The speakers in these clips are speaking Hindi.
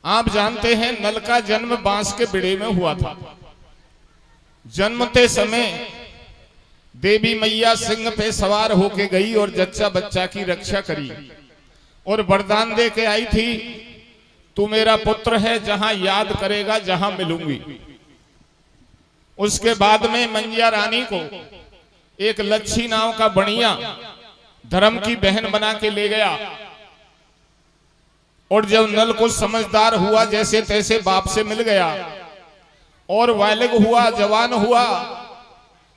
आप जानते हैं नल का जन्म बांस के बिड़े में हुआ था। जन्मते समय देवी मैया सिंह पे सवार होके गई और जच्चा बच्चा की रक्षा करी और वरदान दे के आई थी, तू मेरा पुत्र है, जहां याद करेगा जहां मिलूंगी। उसके बाद में मैया रानी को एक लच्छी नाव का बनिया धर्म की बहन बना के ले गया और जब नल को समझदार हुआ, जैसे तैसे बाप से मिल गया और बालिग हुआ, जवान हुआ,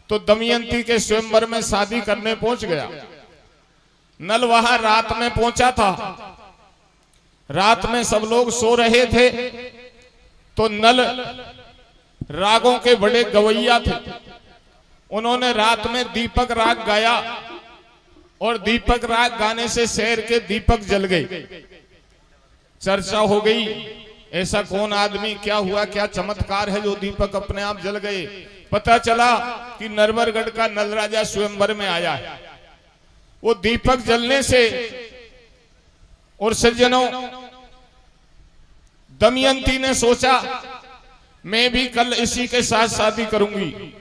तो दमयंती के स्वयंवर में शादी करने पहुंच गया। नल वहां रात में पहुंचा था। रात में सब लोग सो रहे थे तो नल रागों के बड़े गवैया थे। उन्होंने रात में दीपक राग गाया और दीपक राग गाने से शहर के दीपक जल गए। चर्चा हो गई, ऐसा कौन आदमी, क्या हुआ, क्या चमत्कार है जो दीपक अपने आप जल गए। पता चला कि नरवरगढ़ का नल राजा स्वयंवर में आया है। वो दीपक जलने से, और सज्जनों, दमयंती ने सोचा मैं भी कल इसी के साथ शादी करूंगी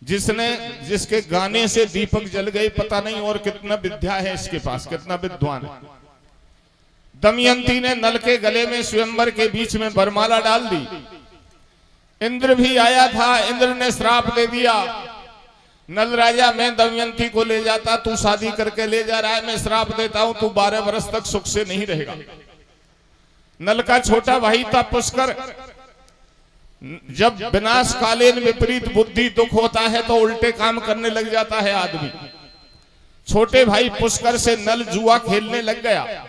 जिसके गाने से दीपक जल गए। पता नहीं और कितना विद्या है इसके पास, कितना विद्वान है। दमयंती ने नल के गले में स्वयंवर के बीच में वरमाला डाल दी। इंद्र भी आया था, इंद्र ने श्राप दे दिया, नल राजा मैं दमयंती को ले जाता, तू शादी करके ले जा रहा है, मैं श्राप देता हूं, तू 12 वर्ष तक सुख से नहीं रहेगा। नल का छोटा भाई था पुष्कर। जब विनाशकालीन विपरीत बुद्धि दुख होता है तो उल्टे काम करने लग जाता है आदमी। छोटे भाई पुष्कर से नल जुआ खेलने लग गया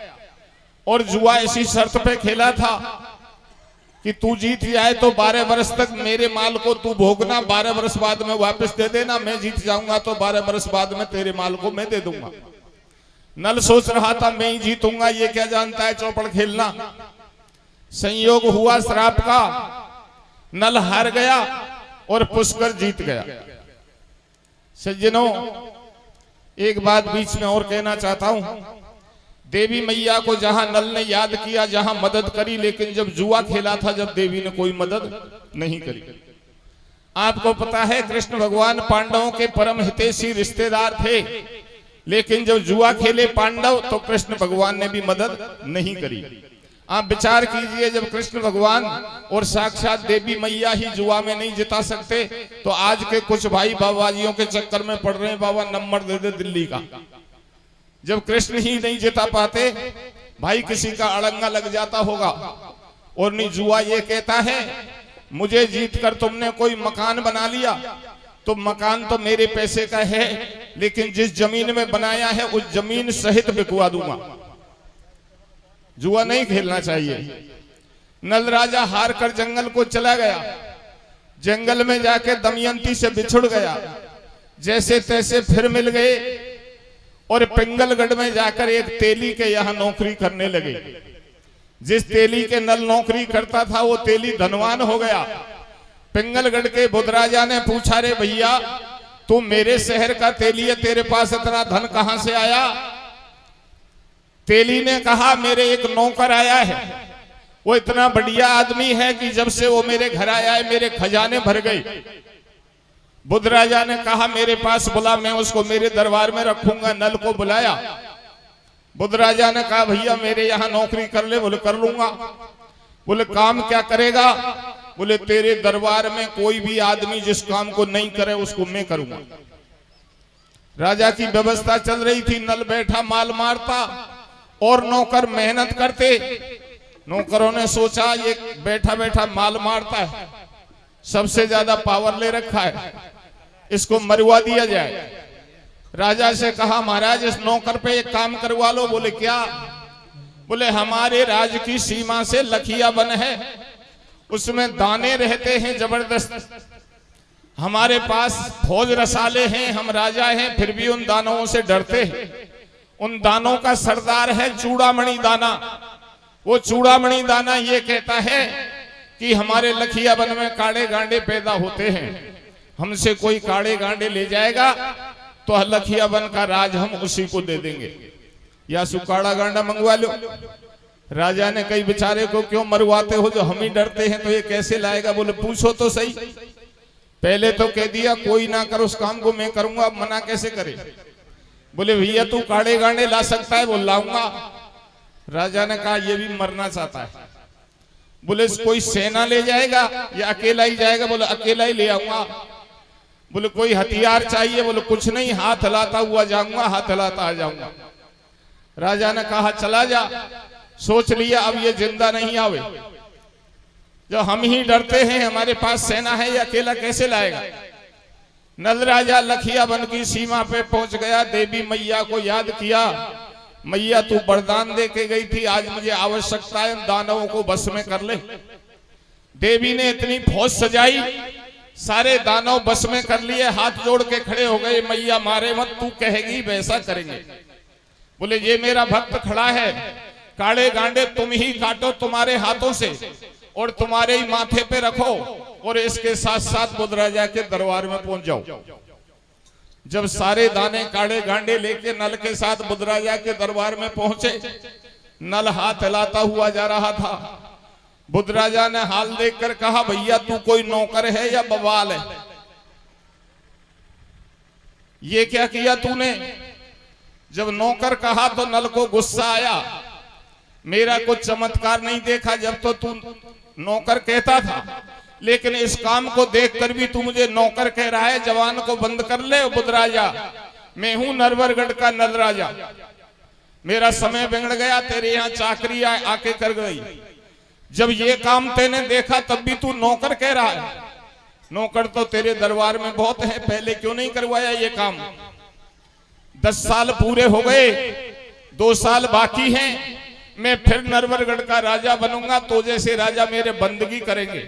और जुआ इसी शर्त पे खेला था कि तू जीत जाए तो 12 वर्ष तक मेरे माल को तू भोगना, 12 वर्ष बाद में वापस दे देना, मैं जीत जाऊंगा तो 12 वर्ष बाद में तेरे माल को मैं दे दूंगा। नल सोच रहा था मैं ही जीतूंगा, ये क्या जानता है चौपड़ खेलना। संयोग हुआ श्राप का, नल हार गया और पुष्कर जीत गया। सज्जनों, एक बात बीच में और कहना चाहता हूं। देवी मैया को जहां नल ने याद किया, जहां मदद करी, लेकिन जब जुआ खेला था, जब देवी ने कोई मदद नहीं करी। आपको पता है कृष्ण भगवान पांडवों के परम हितैषी रिश्तेदार थे, लेकिन जब जुआ खेले पांडव तो कृष्ण भगवान ने भी मदद नहीं करी। आप विचार कीजिए, जब कृष्ण भगवान और साक्षात देवी मैया ही जुआ में नहीं जिता सकते तो आज के कुछ भाई बाबाजियों के चक्कर में पड़ रहे हैं, बाबा नंबर दे दे दिल्ली का। जब कृष्ण ही नहीं जिता पाते, भाई किसी का अड़ंगा लग जाता होगा। और नहीं, जुआ ये कहता है मुझे जीत कर तुमने कोई मकान बना लिया तो मकान तो मेरे पैसे का है, लेकिन जिस जमीन में बनाया है उस जमीन सहित बिकवा दूंगा। जुआ नहीं खेलना चाहिए। नल राजा हार कर जंगल को चला गया। जंगल में जाके दमयंती से बिछुड़ गया। जैसे तैसे फिर मिल गए और पिंगलगढ़ में जाकर एक तेली के यहाँ नौकरी करने लगे। जिस तेली के नल नौकरी करता था वो तेली धनवान हो गया। पिंगलगढ़ के बुधराजा ने पूछा, रे भैया तू मेरे शहर का तेली है, तेरे पास इतना धन कहां से आया? तेली ने कहा, मेरे एक नौकर आया है, वो इतना बढ़िया आदमी है कि जब से वो मेरे घर आया है मेरे खजाने भर गए। बुधराजा ने कहा मेरे पास बुला, मैं उसको मेरे दरबार में रखूंगा। नल को बुलाया। बुधराजा ने कहा भैया मेरे यहाँ नौकरी कर ले। बोले कर लूंगा। बोले काम क्या करेगा? बोले तेरे दरबार में कोई भी आदमी जिस काम को नहीं करे उसको मैं करूंगा। राजा की व्यवस्था चल रही थी। नल बैठा माल मारता और नौकर मेहनत करते। नौकरों ने सोचा ये बैठा बैठा माल मारता है, सबसे ज्यादा पावर ले रखा है, इसको मरवा दिया जाए। राजा से कहा महाराज इस नौकर पे एक काम करवा लो। बोले क्या? बोले हमारे राज की सीमा से लखिया बन है, उसमें दाने रहते हैं जबरदस्त। हमारे पास फौज रसाले हैं, हम राजा हैं, फिर भी उन दानों से डरते हैं। उन दानों का सरदार है चूड़ामणि दाना। वो चूड़ामणि दाना ये कहता है कि हमारे लखिया वन में काड़े गांडे पैदा होते हैं, हमसे कोई काड़े गांडे ले जाएगा तो लखिया वन का राज हम उसी को दे देंगे, या सुकाड़ा गांडा मंगवा लो। राजा ने कई बेचारे को क्यों मरवाते हो, जो हम ही डरते हैं तो ये कैसे लाएगा। बोले पूछो तो सही, पहले तो कह दिया कोई ना करो उस काम को, मैं करूंगा, मना कैसे करे। बोले भैया तू काड़े गांडे ला सकता है, बोल लाऊंगा। राजा ने कहा ये भी मरना चाहता है। बोले कोई सेना ले जाएगा या अकेला ही जाएगा। बोले अकेला ही ले आऊंगा। बोले कोई हथियार चाहिए। बोले कुछ नहीं, हाथ हिलाता हुआ जाऊंगा, हाथ हिलाता आ जाऊंगा। राजा ने कहा चला जा। सोच लिया अब ये जिंदा नहीं आवे, जो हम ही डरते हैं, हमारे पास सेना है, ये अकेला कैसे लाएगा। नल राजा लखिया वन की सीमा पे पहुंच गया, देवी मैया को याद किया। मैया तू वरदान दे के गई थी, आज मुझे आवश्यकता है दानवों को बस में कर ले। देवी ने इतनी फौज सजाई, सारे दानव बस में कर लिए, हाथ जोड़ के खड़े हो गए, मैया मारे मत, तू कहेगी वैसा करेंगे। बोले ये मेरा भक्त खड़ा है, काड़े गांडे तुम ही काटो तुम्हारे हाथों से और तुम्हारे ही माथे पे रखो, और इसके साथ साथ बुध राजा के दरबार में पहुंच जाओ। जब सारे दाने काड़े गांडे लेके नल के साथ बुध राजा के दरबार में पहुंचे, नल हाथ हिलाता हुआ जा रहा था। बुध राजा ने हाल देखकर कहा भैया तू कोई नौकर है या बवाल है, ये क्या किया तूने। जब नौकर कहा तो नल को गुस्सा आया, मेरा कुछ चमत्कार नहीं देखा जब तो तू नौकर कहता था, लेकिन इस काम को देखकर भी तू मुझे नौकर कह रहा है। जवान को बंद कर ले बुध राजा, मैं हूं नरवरगढ़ का नल राजा, मेरा समय बिगड़ गया, तेरे यहाँ चाकरी आके कर गई। जब ये काम तेने देखा तब भी तू नौकर कह रहा है। नौकर तो तेरे दरबार में बहुत है, पहले क्यों नहीं करवाया ये काम। 10 साल पूरे हो गए, 2 साल बाकी हैं, मैं फिर नरवरगढ़ का राजा बनूंगा, तो जैसे राजा मेरे बंदगी करेंगे।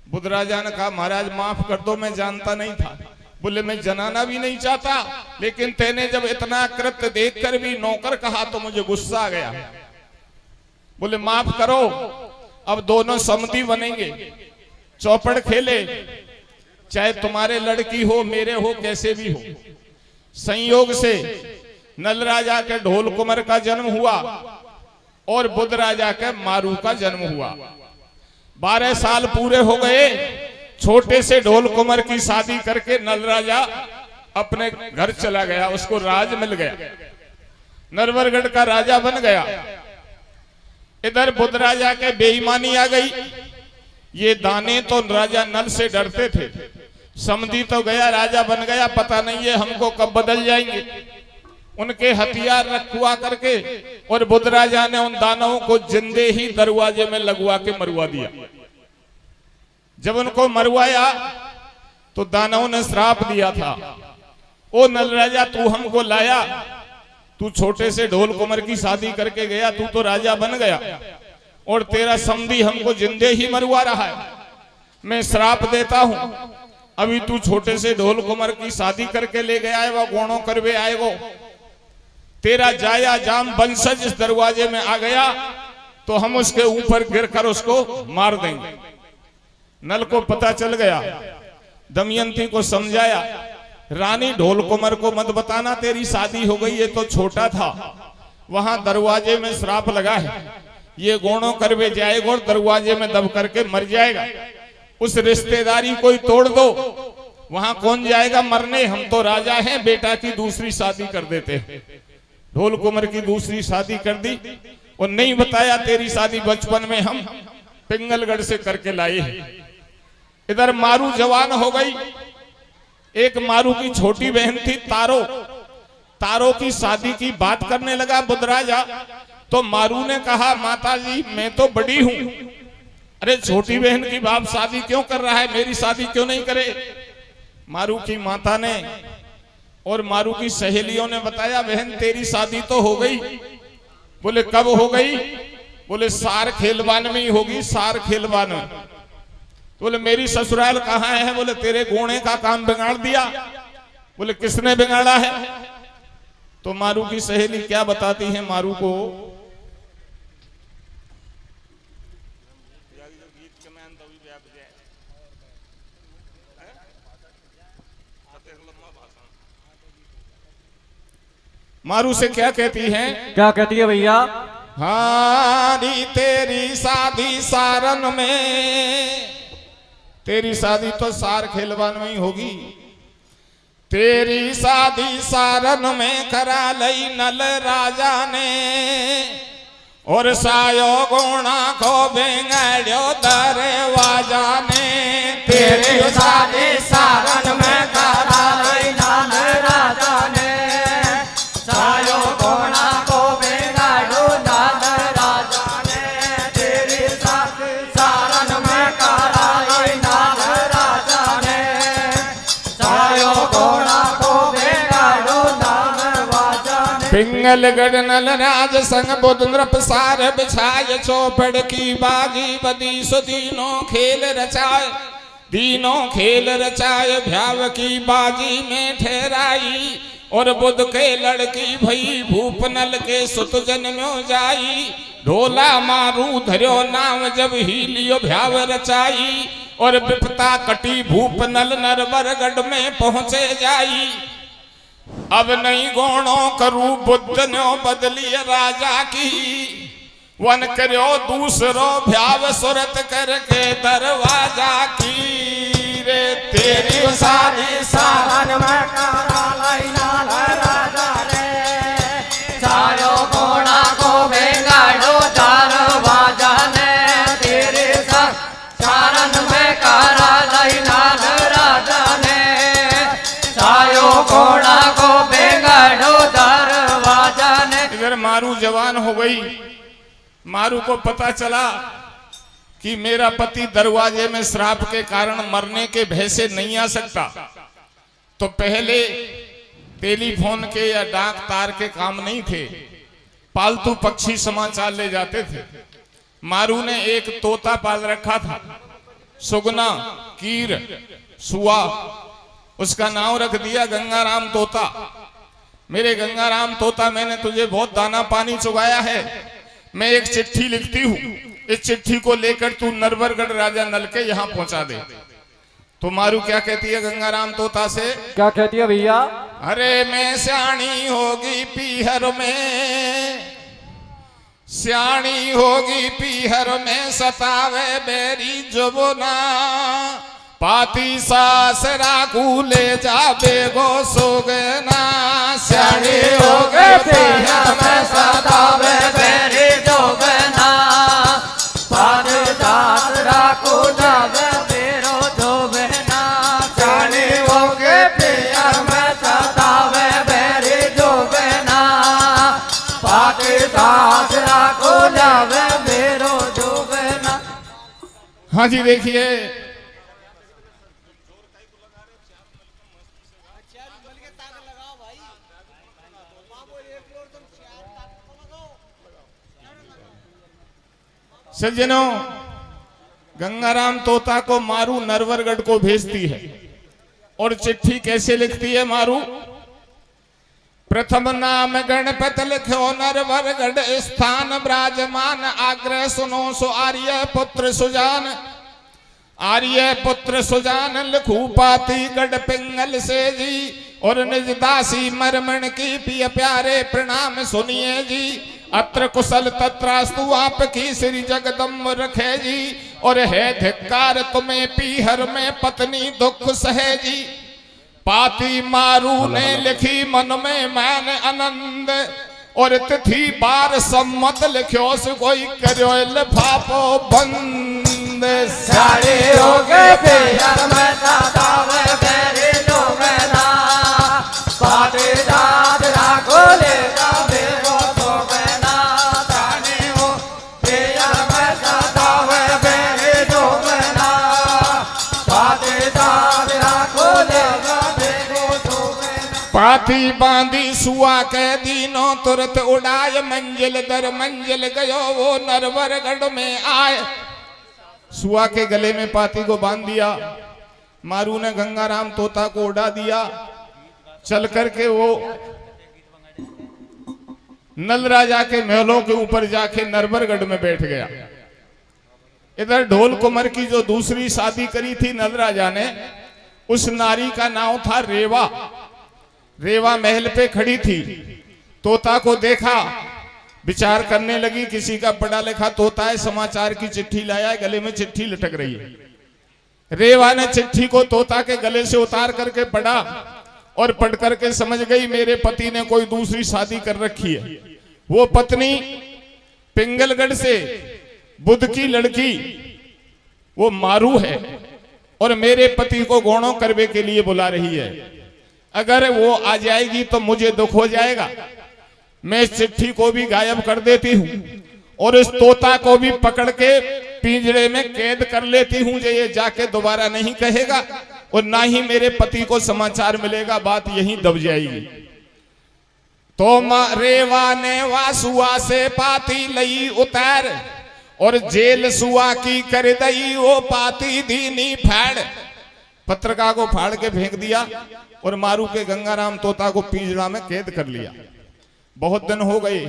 बुध राजा ने कहा महाराज माफ कर दो, मैं जानता नहीं था। बोले मैं जनाना भी नहीं चाहता, लेकिन तेने जब इतना कृत्य देखकर भी नौकर कहा तो मुझे गुस्सा आ गया। बोले माफ करो, अब दोनों समधी बनेंगे, चौपड़ खेले, चाहे तुम्हारे लड़की हो मेरे हो कैसे भी हो। संयोग से नल राजा के ढोल कुंवर का जन्म हुआ और बुध राजा के मारू का जन्म हुआ। 12 साल पूरे हो गए, छोटे से ढोल कुंवर की शादी करके नल राजा अपने घर चला गया, उसको राज मिल गया, नरवरगढ़ का राजा बन गया। इधर बुध राजा के बेईमानी आ गई, ये दाने तो राजा नल से डरते थे, समधी तो गया राजा बन गया, पता नहीं है हमको कब बदल जाएंगे। उनके हथियार रखवा करके और बुध राजा ने उन दानवों को जिंदे ही दरवाजे में लगवा के मरवा दिया। जब उनको मरवाया तो दानवों ने श्राप दिया था, ओ नल राजा तू हमको लाया, तू छोटे से ढोल कुंवर की शादी करके गया, तू तो राजा बन गया और तेरा समधी हमको जिंदे ही मरवा रहा है। मैं श्राप देता हूं, अभी तू छोटे से ढोल कुंवर की शादी करके ले गया है, वह गोणों करवे आएगो, तेरा जाया जाम वंशज इस दरवाजे में आ गया तो हम उसके ऊपर गिरकर उसको मार देंगे। नल को पता चल गया, दमयंती को समझाया, रानी ढोल कुंवर को मत बताना तेरी शादी हो गई, ये तो छोटा था, वहां दरवाजे में श्राप लगा है, ये गोणों करवे जाएगा और दरवाजे में दब करके मर जाएगा। उस रिश्तेदारी कोई तोड़ दो, वहां कौन जाएगा मरने, हम तो राजा हैं, बेटा की दूसरी शादी कर देते हैं। ढोल कुंवर की दूसरी शादी कर दी और नहीं बताया तेरी शादी बचपन में हम पिंगलगढ़ से करके लाए हैं। इधर मारू जवान हो गई, एक मारू की छोटी बहन थी तारो, तारो की शादी की बात करने लगा बुध राजा, तो मारू ने कहा माता जी मैं तो बड़ी हूं, अरे छोटी बहन की बाप शादी क्यों कर रहा है, मेरी शादी क्यों नहीं करे। मारू की माता ने और मारू की सहेलियों ने बताया बहन तेरी शादी तो हो गई। बोले कब हो गई, बोले सार खेलवान में ही होगी, सार खेलवान में। तो बोले मेरी ससुराल कहाँ है, बोले तेरे गोणे का काम बिगाड़ दिया। बोले किसने बिगाड़ा है, तो मारू की सहेली क्या बताती है मारू को, मारू से क्या कहती हैं, क्या कहती है भैया, हारी तेरी शादी सारन में, तेरी शादी तो सार खेलवान में ही होगी। तेरी शादी सारन में करा लई नल राजा ने, और सायो गुणा को बेंगड़ो दरवाजा ने। तेरी शादी सारन में करा लई नल राजा ने, सायो गुणा को बेंगड़ो दरवाजा ने। तेरी शादी सारन में करा लई नल राजा ने, सायो गुणा को बेंगड़ो दरवाजा ने। पिंगलगढ़ नल राज संग बुध नृप सार बिछाय, चौपड़ की बाजी बदी सो दीनों खेल रचाए। दीनों खेल रचाए भ्याव की बाजी में ठहराई, और बुध के लड़की भई भूप नल के सुत जन्म्यो जाई। ढोला मारू धर्यो नाम जब ही लियो भ्याव रचाई, और विपता कटी भूप नल नरवरगढ़ में पहुंचे जाई। अब नहीं गोणो करू बुद्ध नो बदली राजा की, वन करो दूसरो भ्याव सुरत करके दरवाजा की। रे तेरी शादी सारन में करा लई नल राजा ने, सायो गुणा को बेंगड़ो दरवाजा ने। तेरे सारन में करा लई नल राजा ने, सायो गुणा को बेंगड़ो दरवाजा ने। इधर मारू जवान हो गई। मारू को पता चला कि मेरा पति दरवाजे में श्राप के कारण मरने के भय से नहीं आ सकता, तो पहले टेलीफोन के या डाक तार के काम नहीं थे, पालतू पक्षी समाचार ले जाते थे। मारू ने एक तोता पाल रखा था, सुगना, कीर, सुआ। उसका नाम रख दिया गंगाराम तोता। मेरे गंगाराम तोता, मैंने तुझे बहुत दाना पानी चुगाया है, मैं एक चिट्ठी लिखती हूँ, इस चिट्ठी को लेकर तू नरवरगढ़ राजा नल के यहाँ पहुंचा दे। तो मारू क्या कहती है गंगाराम तोता से? क्या कहती है भैया? अरे मैं स्याणी होगी पीहर में, स्याणी होगी पीहर में, सतावे बेरी जुबना। पाती सासरा को ले जा बेगो सोगना। स्याणी होगी पीहर में, सतावे बेरी जुबना। पाती सासरा को जावे बेरो जुबना। स्याणी होगी पीहर में, सतावे बेरी जुबना। पाती सासरा को जावे बेरो जुबना। हाँ जी, देखिए सज्जनों, गंगाराम तोता को मारू नरवरगढ़ को भेजती है, और चिट्ठी कैसे लिखती है मारू? प्रथम नाम गणपत लिखो नरवरगढ़ स्थान ब्राजमान। आग्रह सुनो सो आर्य पुत्र सुजान। आर्य पुत्र सुजान लिखू पाती गढ़ पिंगल से जी। और निज दासी मरमण की पिय प्यारे प्रणाम सुनिए जी। अत्र कुशल तत्रास्तु आपकी श्री जगदम्ब रखे जी। और है धिक्कार तुम्हें पीहर में पत्नी दुख सहे जी। पाती मारू ने लिखी मन में मैन आनंद। और तिथि बार सम्मत लिखो से कोई करो लिफाफो बंद। सारे हो गए पीहर में सतावे बेरी जुबना। पाती दादरा को ले जा बेरो जुबना। सारे हो पीहर में सतावे बेरी जुबना। पाती दादरा को ले जा बेरो जुबना। पाथी बांधी सुआ के दीनों तुरंत उड़ाए। मंजिल दर मंजिल गयो वो नरवरगढ़ में आए। सुआ के गले में पाती को बांध दिया। मारू ने गंगाराम तोता को उड़ा दिया। चल करके वो नल राजा के महलों के ऊपर जाके नरवरगढ़ में बैठ गया। इधर ढोल कुमर की जो दूसरी शादी करी थी नल राजा ने, उस नारी का नाम था रेवा। रेवा महल पे खड़ी थी, तोता को देखा, विचार करने लगी, किसी का पढ़ा लिखा तोता है, समाचार की चिट्ठी लाया है, गले में चिट्ठी लटक रही है। रेवा ने चिट्ठी को तोता के गले से उतार करके पढ़ा और पढ़ करके समझ गई मेरे पति ने कोई दूसरी शादी कर रखी है। वो पत्नी पिंगलगढ़ से बुद्ध की लड़की वो मारू है और मेरे पति को गौणों करवे के लिए बुला रही है। अगर वो आ जाएगी तो मुझे दुख हो जाएगा। मैं इस चिट्ठी को भी गायब कर देती हूँ और इस तोता को भी पकड़ के पिंजरे में कैद कर लेती हूँ, जो ये जाके दोबारा नहीं कहेगा और ना ही मेरे पति को समाचार मिलेगा, बात यहीं दब जाएगी। तो रेवा ने वासुआ से पाती लई उतार और जेल सुआ की कर दई वो पाती दीनी फाड़। पत्रकार को फाड़ के फेंक दिया और मारू के गंगाराम तोता को पिंजरा में कैद कर लिया। बहुत दिन हो गए,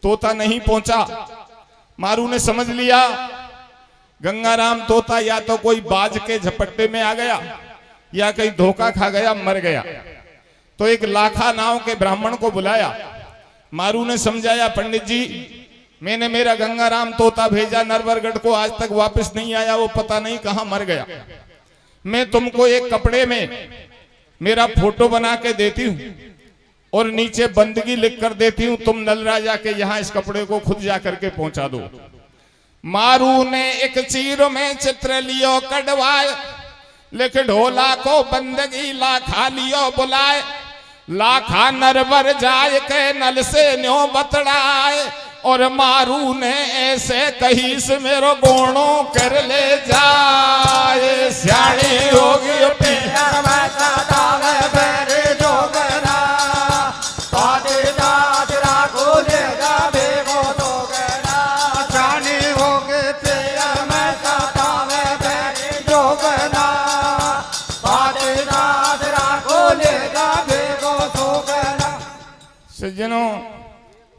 तोता नहीं पहुंचा। मारू ने समझ लिया गंगाराम तोता या तो कोई बाज के झपट्टे में आ गया या कहीं धोखा खा गया, मर गया। तो एक लाखा नाव के ब्राह्मण को बुलाया। मारू ने समझाया, पंडित जी मैंने मेरा गंगाराम तोता भेजा नरवरगढ़ को, आज तक वापस नहीं आया, वो पता नहीं कहां मर गया। मैं तुमको एक कपड़े में मेरा फोटो बना के देती हूं और नीचे बंदगी लिख कर देती हूं, तुम नल राजा के यहाँ इस कपड़े को खुद जा करके पहुंचा दो। मारू ने एक चीर में चित्र लियो कड़वाए, लिख ढोला को बंदगी लाखा लियो बुलाए। लाखा नरवर जाए के नल से न्यो बतड़ाए और मारू ने ऐसे कही से मेरो गोणों कर ले जाए। स्याणी होगी पिया मैं सदावे बेरे जोगना, पाटे दाद राखो ले जावे वो जोगना। स्याणी होगी पिया मैं सदावे बेरे जोगना, पाटे दाद राखो ले जावे वो जोगना। सज्जनों,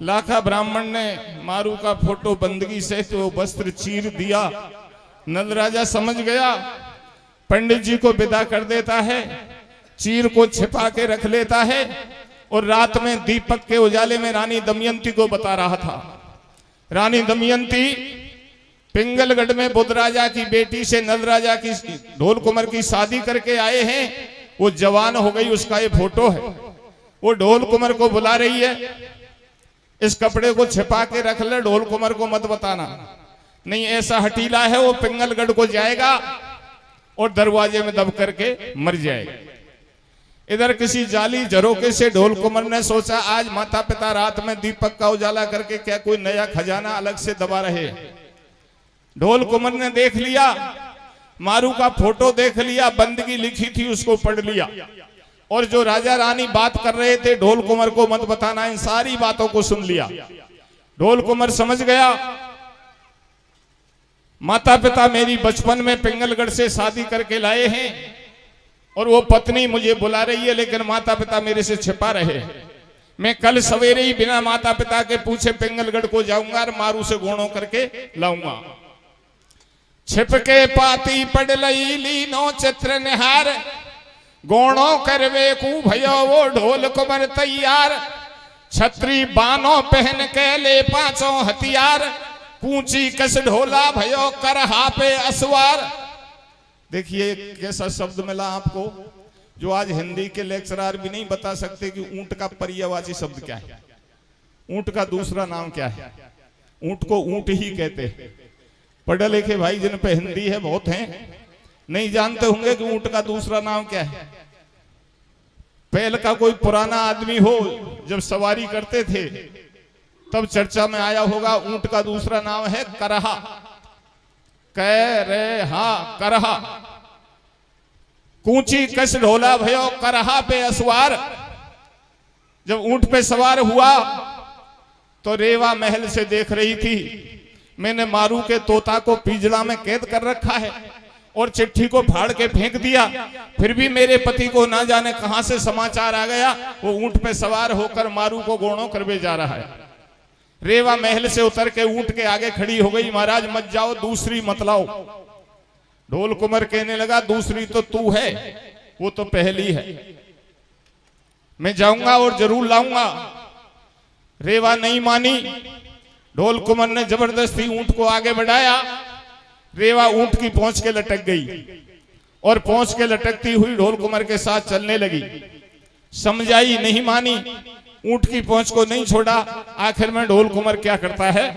लाखा ब्राह्मण ने मारू का फोटो बंदगी से तो वस्त्र चीर दिया। नल राजा समझ गया, पंडित जी को विदा कर देता है, चीर को छिपा के रख लेता है और रात में दीपक के उजाले में रानी दमयंती को बता रहा था। रानी दमयंती पिंगलगढ़ में बुद्ध राजा की बेटी से नल राजा की ढोल कुमार की शादी करके आए हैं। वो जवान हो गई, उसका ये फोटो है। वो ढोल कुमार को बुला रही है, इस कपड़े को छिपा के रख ले, ढोल कुमार को मत बताना, नहीं ऐसा हटीला है वो पिंगलगढ़ को जाएगा और दरवाजे में दब करके मर जाएगा। इधर किसी जाली झरोके से ढोल कुमार ने सोचा आज माता पिता रात में दीपक का उजाला करके क्या कोई नया खजाना अलग से दबा रहे। ढोल कुमार ने देख लिया, मारू का फोटो देख लिया, बंदगी लिखी थी उसको पढ़ लिया और जो राजा रानी बात कर रहे थे ढोल कुमार को मत बताना, इन सारी बातों को सुन लिया। ढोल कुमार समझ गया माता पिता मेरी बचपन में पिंगलगढ़ से शादी करके लाए हैं और वो पत्नी मुझे बुला रही है, लेकिन माता पिता मेरे से छिपा रहे। मैं कल सवेरे ही बिना माता पिता के पूछे पिंगलगढ़ को जाऊंगा और मारू से गोणों करके लाऊंगा। छिपके पाती पड़ लई लीनो चित्र निहार, गोणों करवे कू भयो वो ढोल कुमार तैयार। छत्री बानो पहन के ले पांचों हथियार, कूची कस ढोला भयो करहा पे असवार। देखिए कैसा शब्द मिला आपको जो आज हिंदी के लेक्चरर भी नहीं बता सकते कि ऊंट का पर्यायवाची शब्द क्या है, ऊंट का दूसरा नाम क्या है। ऊंट को ऊंट ही कहते हैं। पढ़े लिखे भाई जिन पे हिंदी है बहुत हैं, नहीं जानते होंगे कि ऊंट का दूसरा नाम क्या है। पहले का कोई पुराना आदमी हो जब सवारी करते थे तब चर्चा में आया होगा, ऊंट का दूसरा नाम है करहा। कह रे हा करहा। कूची कस ढोला भयो करहा पे असवार। जब ऊंट पे सवार हुआ तो रेवा महल से देख रही थी मैंने मारू के तोता को पिंजरा में कैद कर रखा है और चिट्ठी को फाड़ के फेंक दिया, फिर भी मेरे पति को ना जाने कहां से समाचार आ गया, वो ऊंट पे सवार होकर मारू को गोणों करवे जा रहा है। रेवा महल से उतर के ऊंट के आगे खड़ी हो गई, महाराज मत जाओ, दूसरी मत लाओ। ढोल कुमार कहने लगा दूसरी तो तू है, वो तो पहली है, मैं जाऊंगा और जरूर लाऊंगा। रेवा नहीं मानी। ढोल कुमार ने जबरदस्ती ऊंट को आगे बढ़ाया। रेवा ऊंट की पहुंच के लटक गई और पहुंच के लटकती हुई ढोल कुमार के साथ चलने लगी। समझाई, नहीं मानी, ऊंट की पहुंच को नहीं छोड़ा। आखिर में ढोल कुमार क्या करता है,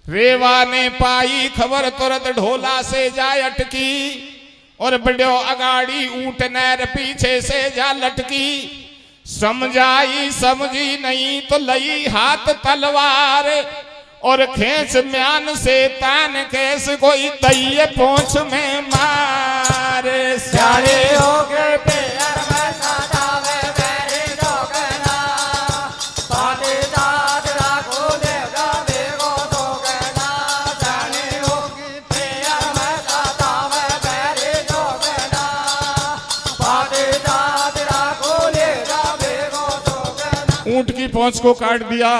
रेवा ने पाई खबर तुरंत ढोला से जा अटकी और बड़ो अगाड़ी ऊंट नैर पीछे से जा लटकी। समझाई समझी नहीं तो लई हाथ तलवार और खेच म्यान से तान कैस कोई तैये पोंछ में मारे। सारे हो गए प्यार में सदावे मेरी डोगना पाटे दाद राखो देगा बेगो डोगना। सारे हो गए प्यार में सदावे मेरी डोगना पाटे दाद राखो देगा बेगो डोगना। ऊंट की पहुंच को काट दिया।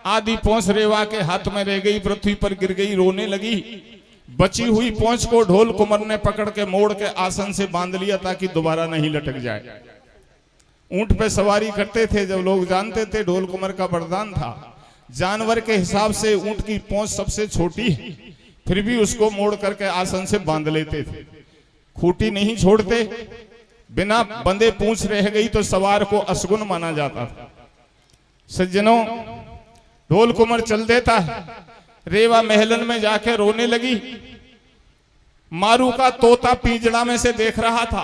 आधी पहुंच रेवा के हाथ में रह गई, पृथ्वी पर गिर गई, रोने लगी। बची हुई पहुंच को ढोल कुमार ने पकड़ के मोड़ के आसन से बांध लिया ताकि दोबारा नहीं लटक जाए। ऊंट पे सवारी करते थे जब लोग जानते थे ढोल कुमार का वरदान था। जानवर के हिसाब से ऊंट की पहुंच सबसे छोटी है, फिर भी उसको मोड़ करके आसन से बांध लेते थे। खूंटी नहीं छोड़ते, बिना बंधे पूंछ रह गई तो सवार को असगुन माना जाता था। सज्जनों, ढोल कुमार चल देता है। रेवा महलन में जाके रोने लगी। मारू का तोता पिंजड़ा में से देख रहा था।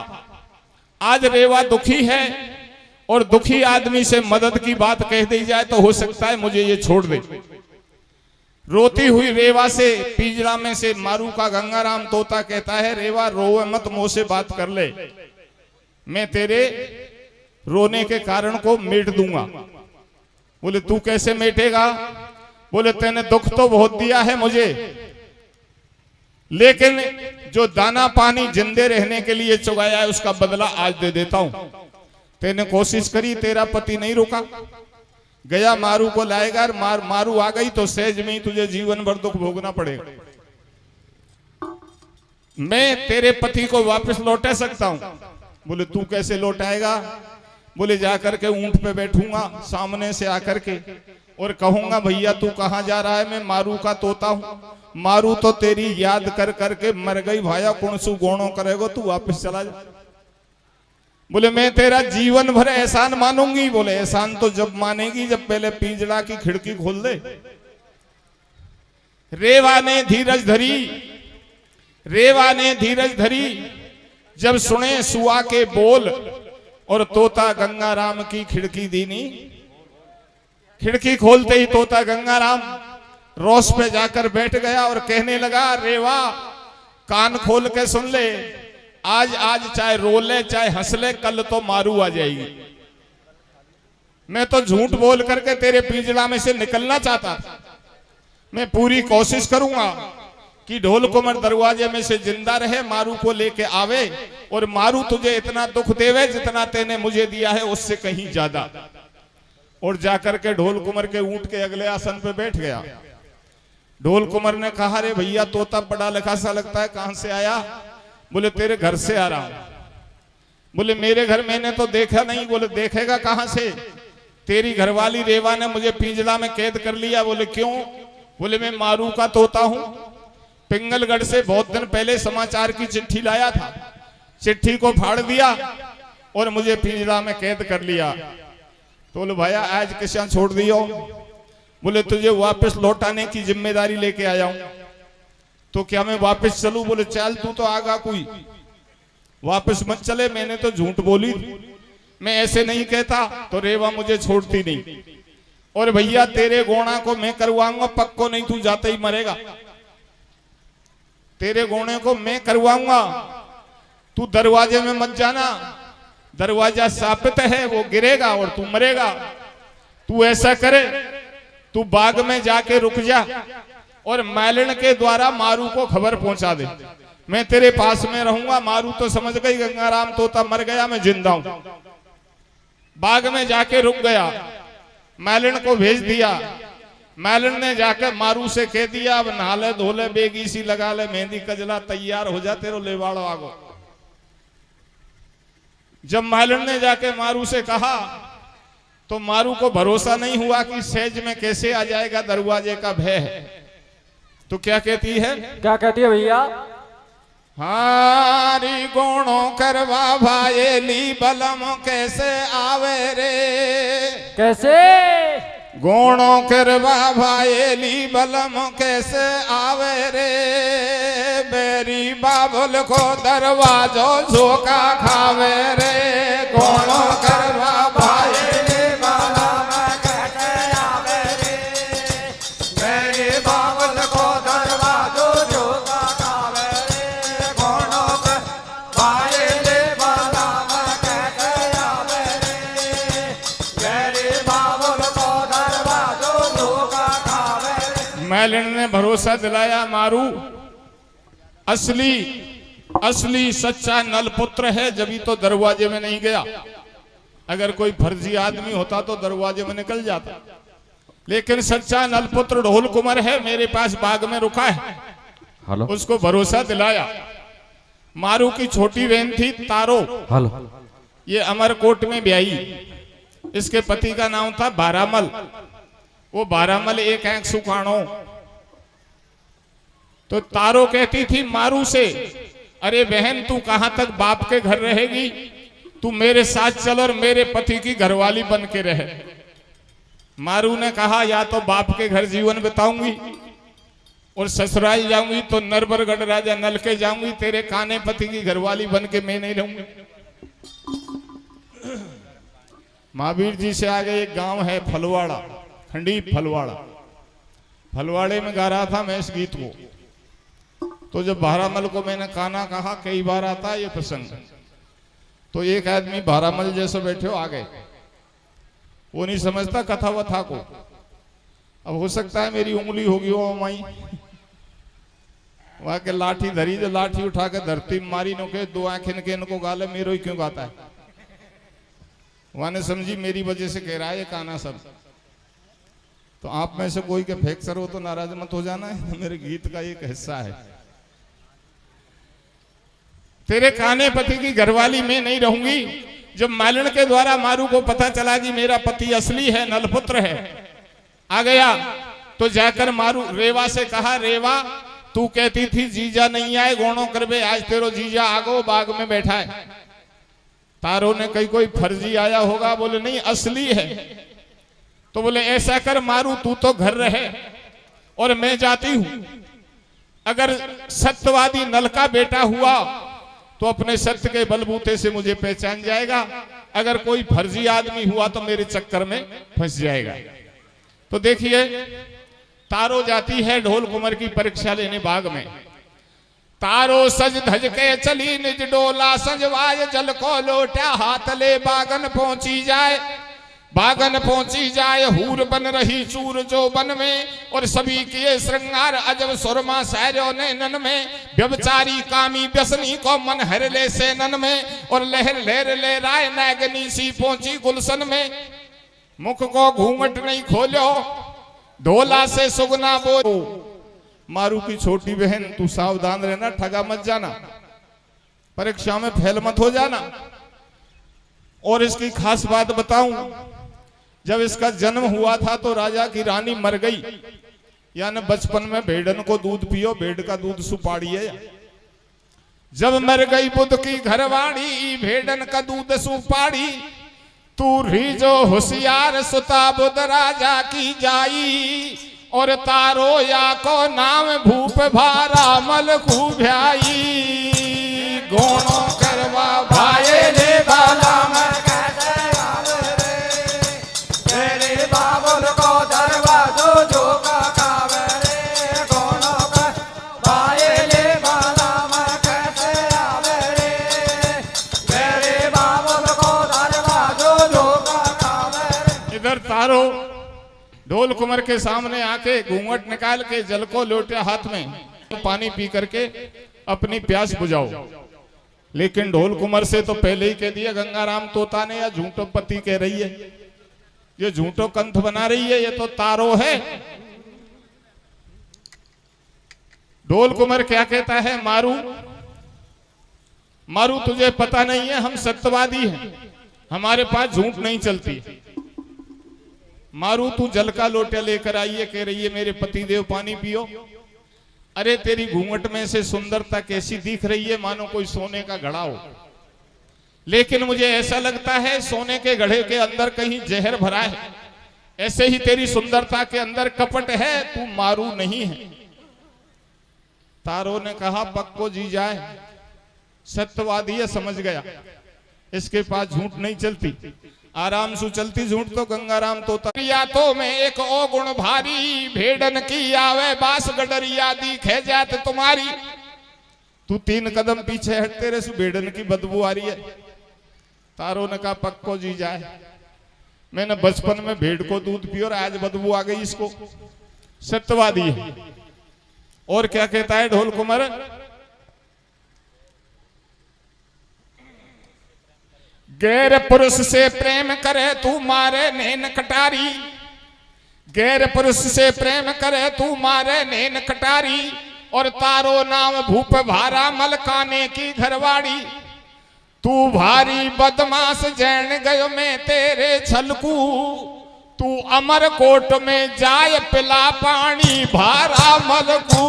आज रेवा दुखी है और दुखी आदमी से मदद की बात कह दी जाए तो हो सकता है मुझे ये छोड़ दे। रोती हुई रेवा से पिंजड़ा में से मारू का गंगाराम तोता कहता है, रेवा रोवे मत, मुंह से बात कर ले, मैं तेरे रोने के कारण को मिट दूंगा। बोले तू कैसे मिटेगा? बोले तेने दुख तो बहुत दिया है मुझे, लेकिन जो दाना पानी जिंदे रहने के लिए चुगाया है उसका बदला आज दे देता हूं। तेने कोशिश करी, तेरा पति नहीं रुका, गया मारू को लाएगा, मारू आ गई तो सहज में ही तुझे जीवन भर दुख भोगना पड़ेगा। मैं तेरे पति को वापस लौटा सकता हूं। बोले तू कैसे लौटाएगा? बोले जाकर के ऊंट पे बैठूंगा सामने से आकर के और कहूंगा, भैया तू कहां जा रहा है? मैं मारू का तोता हूं। मारू तो तेरी याद कर करके मर गई, भाया कौन-सू गोणों करेगो, तू वापस चला जा। बोले मैं तेरा जीवन भर एहसान मानूंगी। बोले एहसान तो जब मानेगी जब पहले पिंजड़ा की खिड़की खोल दे। रेवा ने धीरज धरी, रेवा ने धीरज धरी। जब सुने सुआ के बोल और तोता गंगाराम की खिड़की दीनी, खिड़की खोलते ही तोता गंगाराम रोस पे जाकर बैठ गया और कहने लगा, रेवा कान खोल के सुन ले, आज चाहे रो ले चाहे हंस ले, कल तो मारू आ जाएगी। मैं तो झूठ बोल करके तेरे पिंजड़ा में से निकलना चाहता था। मैं पूरी कोशिश करूंगा कि ढोल कुमार दरवाजे में से जिंदा रहे, मारू को लेके आवे और मारू तुझे इतना दुख देवे जितना तेने मुझे दिया है उससे कहीं ज्यादा। और जाकर के ढोल कुमार के ऊंट के अगले आसन पे बैठ गया। ढोल कुमार ने कहा, रे भैया तोता पढ़ा लिखा सा लगता है, कहां से आया? बोले तेरे घर से आ रहा हूं। बोले मेरे घर मैंने तो देखा नहीं। बोले देखेगा कहां से? तेरी घरवाली रेवा ने मुझे पिंजड़ा में कैद कर लिया। बोले क्यों? बोले मैं मारू का तोता हूं, पिंगलगढ़ से बहुत दिन पहले समाचार की चिट्ठी लाया था, चिट्ठी को फाड़ दिया और मुझे पिंजड़ा में कैद कर लिया। तो बोले भैया आज किसा छोड़ दियो? बोले तुझे वापस लौटाने की जिम्मेदारी लेके आया हूं। तो क्या मैं वापस चलूं? बोले चल, तू तो आगा कोई, वापस मत चले, मैंने तो झूठ बोली, मैं ऐसे नहीं कहता। तो रेवा मुझे छोड़ती नहीं। और भैया तेरे गोणा को मैं करवाऊंगा, पक्को नहीं तू जाते ही मरेगा। तेरे गोणे को मैं करवाऊंगा, तू दरवाजे में मत जाना, दरवाजा साबित है, वो गिरेगा और तू मरेगा। तू ऐसा करे, तू बाग में जाके रुक जा और मैलन के द्वारा मारू को खबर पहुंचा दे, मैं तेरे पास में रहूंगा। मारू तो समझ गई गंगाराम तोता मर गया, मैं जिंदा हूं। बाग में जाके रुक गया, मैलन को भेज दिया। मैलन ने जाकर मारू से कह दिया, अब नहाले धोले बेगी सी लगा ले, मेहंदी कजला तैयार हो जा, तेरो लेवाड़ो आगो। जब मैलन ने जाके मारू से कहा तो मारू को भरोसा नहीं हुआ कि सहज में कैसे आ जाएगा, दरवाजे का भय है। तो क्या कहती है? क्या कहती है भैया? हारी गोणों करवा भायेली बलम कैसे आवे रे, कैसे? गोणों करवा भायेली बलम कैसे आवे रे, बेरी बाबुल को दरवाजो झोंका खावे रे, गोणों करवा भायेली बलम कैसे आवे रे, बेरी बाबुल को दरवाजो झोंका खावे रे, गोणों करवा भायेली बलम कैसे आवे रे, बेरी बाबुल को दरवाजो झोंका खावे रे। मैलन ने भरोसा दिलाया, मारू असली सच्चा नलपुत्र है, जब तो दरवाजे में नहीं गया। अगर कोई फर्जी आदमी होता तो दरवाजे में निकल जाता, लेकिन सच्चा नलपुत्र ढोल कुमार है, मेरे पास बाग में रुका है। हेलो, उसको भरोसा दिलाया। मारू की छोटी बहन थी तारो, हेलो, ये अमरकोट में ब्याई। इसके पति का नाम था बारामल। वो बारामल एक आंख सुखाणो। तो तारो कहती थी मारू से, अरे बहन तू कहां तक बाप के घर रहेगी, तू मेरे साथ चल और मेरे पति की घरवाली बन के रहे। मारू ने कहा या तो बाप के घर जीवन बिताऊंगी और ससुराल जाऊंगी तो नरबरगढ़ राजा नल के जाऊंगी, तेरे काने पति की घरवाली बन के मैं नहीं रहूंगी। महावीर जी से आगे एक गांव है फलवाड़ा, खंडीप फलवाड़ा। फलवाड़े में गा रहा था मैं इस गीत को। तो जब बारामल को मैंने काना कहा, कई बार आता है ये प्रसंग, तो एक आदमी बारामल जैसे बैठे हो आ गए। वो नहीं समझता कथा वथा को। अब हो सकता है मेरी उंगली होगी वो माई, वहां के लाठी धरी, जो लाठी उठा के धरती मारी नो के दो आंखें के इनको गाले मेरो ही क्यों गाता है। वहां ने समझी मेरी वजह से कह रहा है ये काना सब। तो आप में से कोई के फेंक सर हो तो नाराज मत हो जाना है, मेरे गीत का एक हिस्सा है। तेरे काने पति की घरवाली में नहीं रहूंगी। जब मालन के द्वारा मारू को पता चला कि मेरा पति असली है, नलपुत्र है, आ गया, तो जाकर मारू रेवा से कहा, रेवा तू कहती थी जीजा नहीं आए गोणों करबे, आज तेरो जीजा आगो बाग में बैठा है। तारो ने कही कोई फर्जी आया होगा। बोले नहीं असली है। तो बोले ऐसा कर मारू तू तो घर रहे और मैं जाती हूं। अगर सत्यवादी नल का बेटा हुआ तो अपने सत्य के बलबूते से मुझे पहचान जाएगा, अगर कोई फर्जी आदमी हुआ तो मेरे चक्कर में फंस जाएगा। तो देखिए तारो जाती है ढोल कुमार की परीक्षा लेने बाग में। तारो सज धज के चली निज डोला सजवाय, जल को लोटा हाथ ले बागन पहुंची जाए। बागन पहुंची जाए हूर बन रही चूर जो बन में, और सभी किए श्रृंगार अजब सुरमा सहरो ने नन में। व्यभिचारी कामी व्यसनी को मन हर ले से नन में, और लहर लहर ले राय नागनी सी पहुंची गुलशन में। मुख को घूंघट नहीं खोलो ढोला से सुगना बोलो। मारू की छोटी बहन तू सावधान रहना, ठगा मत जाना, परीक्षा में फेल मत हो जाना। और इसकी खास बात बताऊं, जब इसका जन्म हुआ था तो राजा की रानी मर गई। यानी बचपन में भेड़न को दूध पियो, भेड़ का दूध सुपाड़ी है। जब मर गई बुद्ध की घरवाड़ी, भेड़न का दूध सुपाड़ी। तू री जो होशियार सुता बुद्ध राजा की जाई, और तारो या को नाम भूप भारा मल खूब्याई। गोणों करवा भाये ले बाला मर बाबुल को दरवाजो झोंका खावे रे, गोणों कर भाये ले बाला मैं कैसे आवे रे, मेरे बाबुल को दरवाजो झोंका खावे रे। इधर तारो ढोल कुमार के सामने आके घूंघट निकाल के जल को लोटे हाथ में, पानी पी करके अपनी प्यास बुझाओ। लेकिन ढोल कुमार से तो पहले ही कह दिया गंगाराम तोता ने, या झूठो पति कह रही है, ये झूठो कंठ बना रही है, ये तो तारो है। ढोल कुमार क्या कहता है, मारू मारू तुझे पता नहीं है, हम सत्यवादी हैं, हमारे पास झूठ नहीं चलती। मारू तू जल का लोटा लेकर आई है, कह रही है मेरे पति देव पानी पियो। अरे तेरी घूंघट में से सुंदरता कैसी दिख रही है, मानो कोई सोने का घड़ा हो, लेकिन मुझे ऐसा लगता है सोने के घड़े के अंदर कहीं जहर भरा है। ऐसे ही तेरी सुंदरता के अंदर कपट है, तू मारू नहीं है। तारो ने कहा पक्को जी जाए, सत्यवादी है, समझ गया, इसके पास झूठ नहीं चलती, आराम से चलती झूठ तो गंगाराम तोता। या तो मैं एक ओ गुण भारी, भेड़न की आवे बास गडरिया दिखे जात तुम्हारी। तू 3 कदम पीछे हटते रहे, भेड़न की बदबू आ रही है। तारो ने कहा पक्को जी जाए, मैंने बचपन में भेड़ को दूध पिया और आज बदबू आ गई इसको। सत्यवादी है। और क्या कहता है ढोल कुमार, गैर पुरुष से प्रेम करे तू मारे नैन कटारी, गैर पुरुष से प्रेम करे तू मारे नैन कटारी। और तारो नाम भूप भारा मलकाने की घरवाड़ी। तू भारी बदमाश जैन गयो मैं तेरे छलकू, तू अमर कोट में जाय पिला पानी भारा मलकू।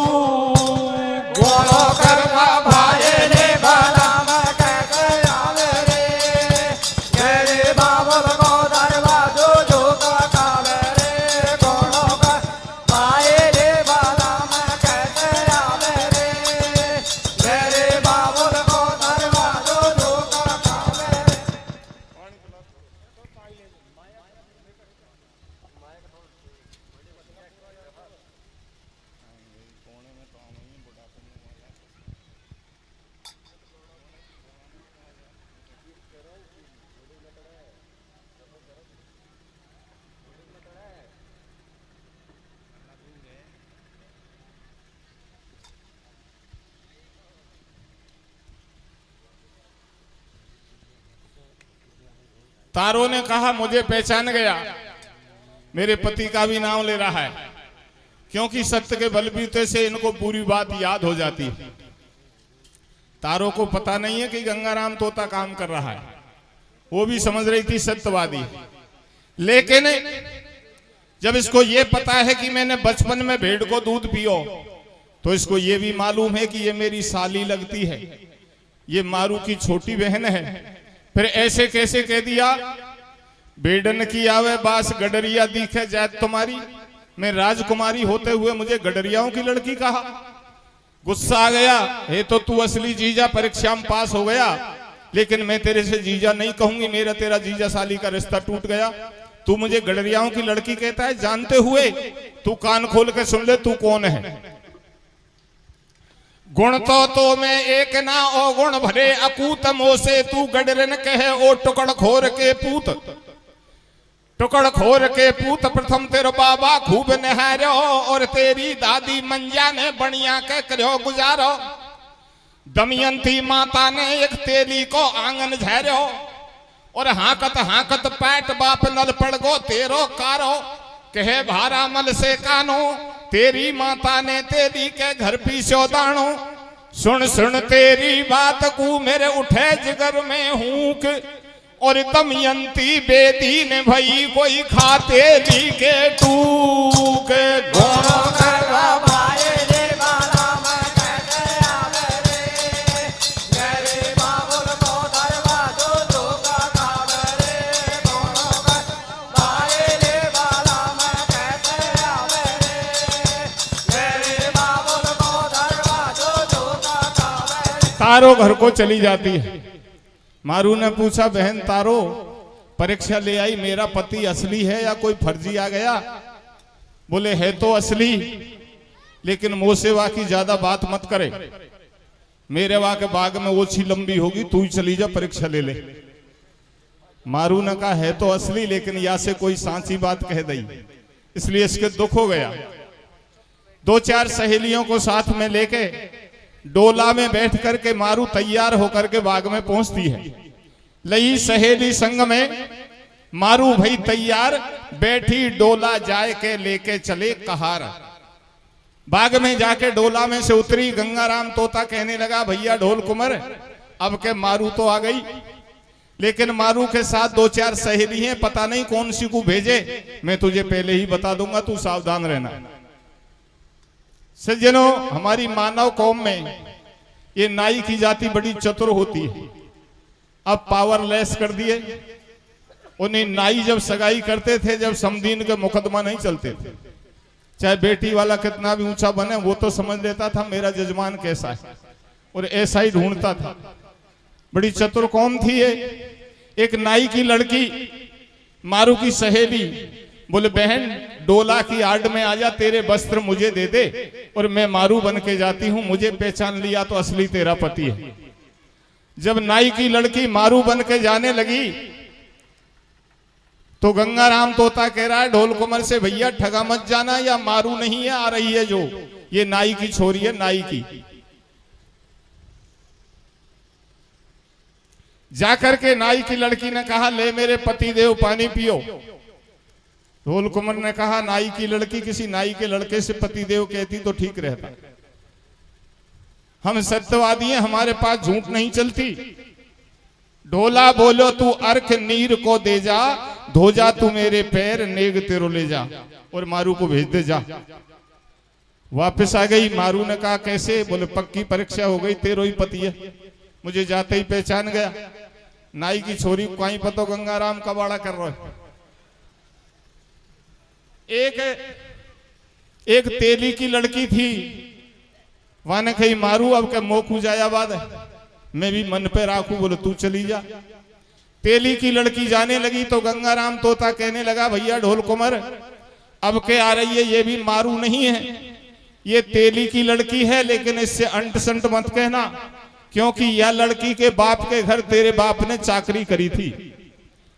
गोलो करवा भाई ने बालाम कैसे आवे रे, मेरे बाबुल को दरवाजो जो का कावे रे। गोलो कर भाई ने बालाम कैसे आवे रे, मेरे बाबुल को दरवाजो जो का कावे रे। तारो ने कहा मुझे पहचान गया, मेरे पति का भी नाम ले रहा है, क्योंकि सत्य के बलबूते से इनको पूरी बात याद हो जाती है। तारो को पता नहीं है कि गंगाराम तोता काम कर रहा है, वो भी समझ रही थी सत्यवादी। लेकिन जब इसको ये पता है कि मैंने बचपन में भेड़ को दूध पियो, तो इसको ये भी मालूम है कि ये मेरी साली लगती है, ये मारू की छोटी बहन है। फिर ऐसे कैसे कह दिया, बेडन की आवे बास गडरिया दिखे जात तुम्हारी। मैं राजकुमारी होते हुए मुझे गडरियाओं की लड़की कहा। गुस्सा आ गया, हे तो तू असली जीजा परीक्षा में पास हो गया, लेकिन मैं तेरे से जीजा नहीं कहूंगी, मेरा तेरा जीजा साली का रिश्ता टूट गया। तू मुझे गडरियाओं की लड़की कहता है, जानते हुए तू कान खोल के सुन ले तू कौन है। गुण तो मैं एक ना ओ गुण भरे अकूत मोसे, तू गडरन कहे ओ टुकड़ खोर के पूत। टुकड़ खोर के पूत प्रथम तेरो बाबा खूब नहारो, और तेरी दादी मंजा ने बढ़िया के करो गुजारो। दमयंती माता ने एक तेली को आंगन झेरो, और हाकत हाकत पैट बाप नल पड़ गो तेरो कारो। कहे भारा मल से कानो, तेरी माता ने तेरी के घर पीछो दानो। सुन सुन तेरी बात को मेरे उठे जिगर में हूक, और दमयंती बेदी ने भई कोई खाते ली के टूक। गोलो करवा भाई ने बालाम कैसे आवे रे, मेरे बाबुल को दरवाजो जो का कावे रे। गोलो कर भाई ने बालाम कैसे आवे रे, मेरे बाबुल को दरवाजो जो का कावे रे। तारो घर को चली जाती है। मारू ने पूछा, बहन तारो परीक्षा ले आई, मेरा पति असली है या कोई फर्जी आ गया? बोले है तो असली, लेकिन मोसेवा की ज्यादा बात मत करे, मेरे वहां के बाग में ओछी लंबी होगी, तू ही चली जा परीक्षा ले ले। मारू ने कहा है तो असली, लेकिन या से कोई सांची बात कह दी, इसलिए इसके दुख हो गया। 2-4 सहेलियों को साथ में लेके डोला में बैठ करके मारू तैयार होकर के बाग में पहुंचती है। लई सहेली संग में मारू भाई तैयार, बैठी डोला जाए के लेके चले कहार। बाग में जाके डोला में से उतरी, गंगाराम तोता कहने लगा, भैया ढोल कुमार अब के मारू तो आ गई, लेकिन मारू के साथ 2-4 सहेली हैं, पता नहीं कौन सी को भेजे, मैं तुझे पहले ही बता दूंगा, तू सावधान रहना। सज्जनों, हमारी मानव कौम में ये नाई की जाति बड़ी चतुर होती है। अब पावरलेस कर दिए। उन्हें नाई जब सगाई करते थे, जब समदीन के मुकदमा नहीं चलते थे, चाहे बेटी वाला कितना भी ऊंचा बने, वो तो समझ लेता था मेरा जजमान कैसा है, और ऐसा ही ढूंढता था। बड़ी चतुर कौम थी ये। एक नाई की लड़की मारू की सहेली बोले, बहन डोला की आड़ में आजा, तेरे वस्त्र मुझे दे दे और मैं मारू बन के जाती हूं, मुझे पहचान लिया तो असली तेरा पति है। जब नाई की लड़की मारू बन के जाने लगी तो गंगाराम तोता कह रहा है ढोल कुमर से, भैया ठगा मत जाना, या मारू नहीं है, आ रही है जो, ये नाई की छोरी है, नाई की। जाकर के नाई की लड़की ने कहा, ले मेरे पति देव पानी पियो। ढोल कुमर ने कहा, नाई की लड़की किसी नाई के लड़के से पति देव कहती तो ठीक रहता। हम सत्यवादी हैं, हमारे पास झूठ नहीं चलती। ढोला बोलो तू अर्क नीर को दे जा, धो जा तू मेरे पैर, नेग तेरो ले जा, और मारू को भेज दे जा। वापस आ गई। मारू ने कहा कैसे? बोले पक्की परीक्षा हो गई, तेरो ही पति है, मुझे जाते ही पहचान गया। नाई की छोरी को कहीं पतो गंगाराम कबाड़ा कर रहा है। एक तेली की लड़की थी, वहां ने कही मारू अब के मोकू जाया बाद है, मैं भी मन पे राखू, बोले तू चली जा। तेली की लड़की जाने लगी तो गंगाराम तोता कहने लगा, भैया ढोल कुमर अब के आ रही है, ये भी मारू नहीं है, ये तेली की लड़की है, लेकिन इससे अंट संट मत कहना, क्योंकि यह लड़की के बाप के घर तेरे बाप ने चाकरी करी थी,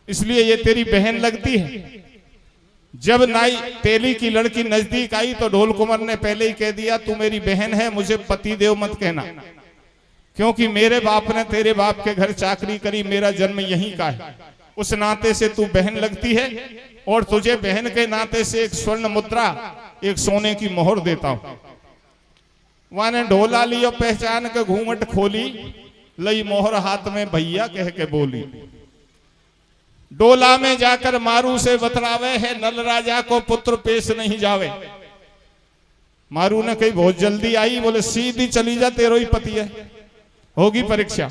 इसलिए ये तेरी बहन लगती है। जब नाई तेली की लड़की नजदीक आई तो ढोल कुमर ने पहले ही कह दिया, तू मेरी बहन है, मुझे पति देव मत कहना, क्योंकि मेरे बाप ने तेरे बाप के घर चाकरी करी, मेरा जन्म यहीं का है, उस नाते से तू बहन लगती है, और तुझे बहन के नाते से एक स्वर्ण मुद्रा, एक सोने की मोहर देता हूं। वहां ने ढोला लियो, पहचान के घूंघट खोली, लई मोहर हाथ में, भैया कह के बोली। डोला में जाकर मारू से बतलावे है, नल राजा को पुत्र पेश नहीं जावे। मारू ने कही बहुत जल्दी आई, बोले सीधी चली जा, तेरो ही पति है, होगी परीक्षा।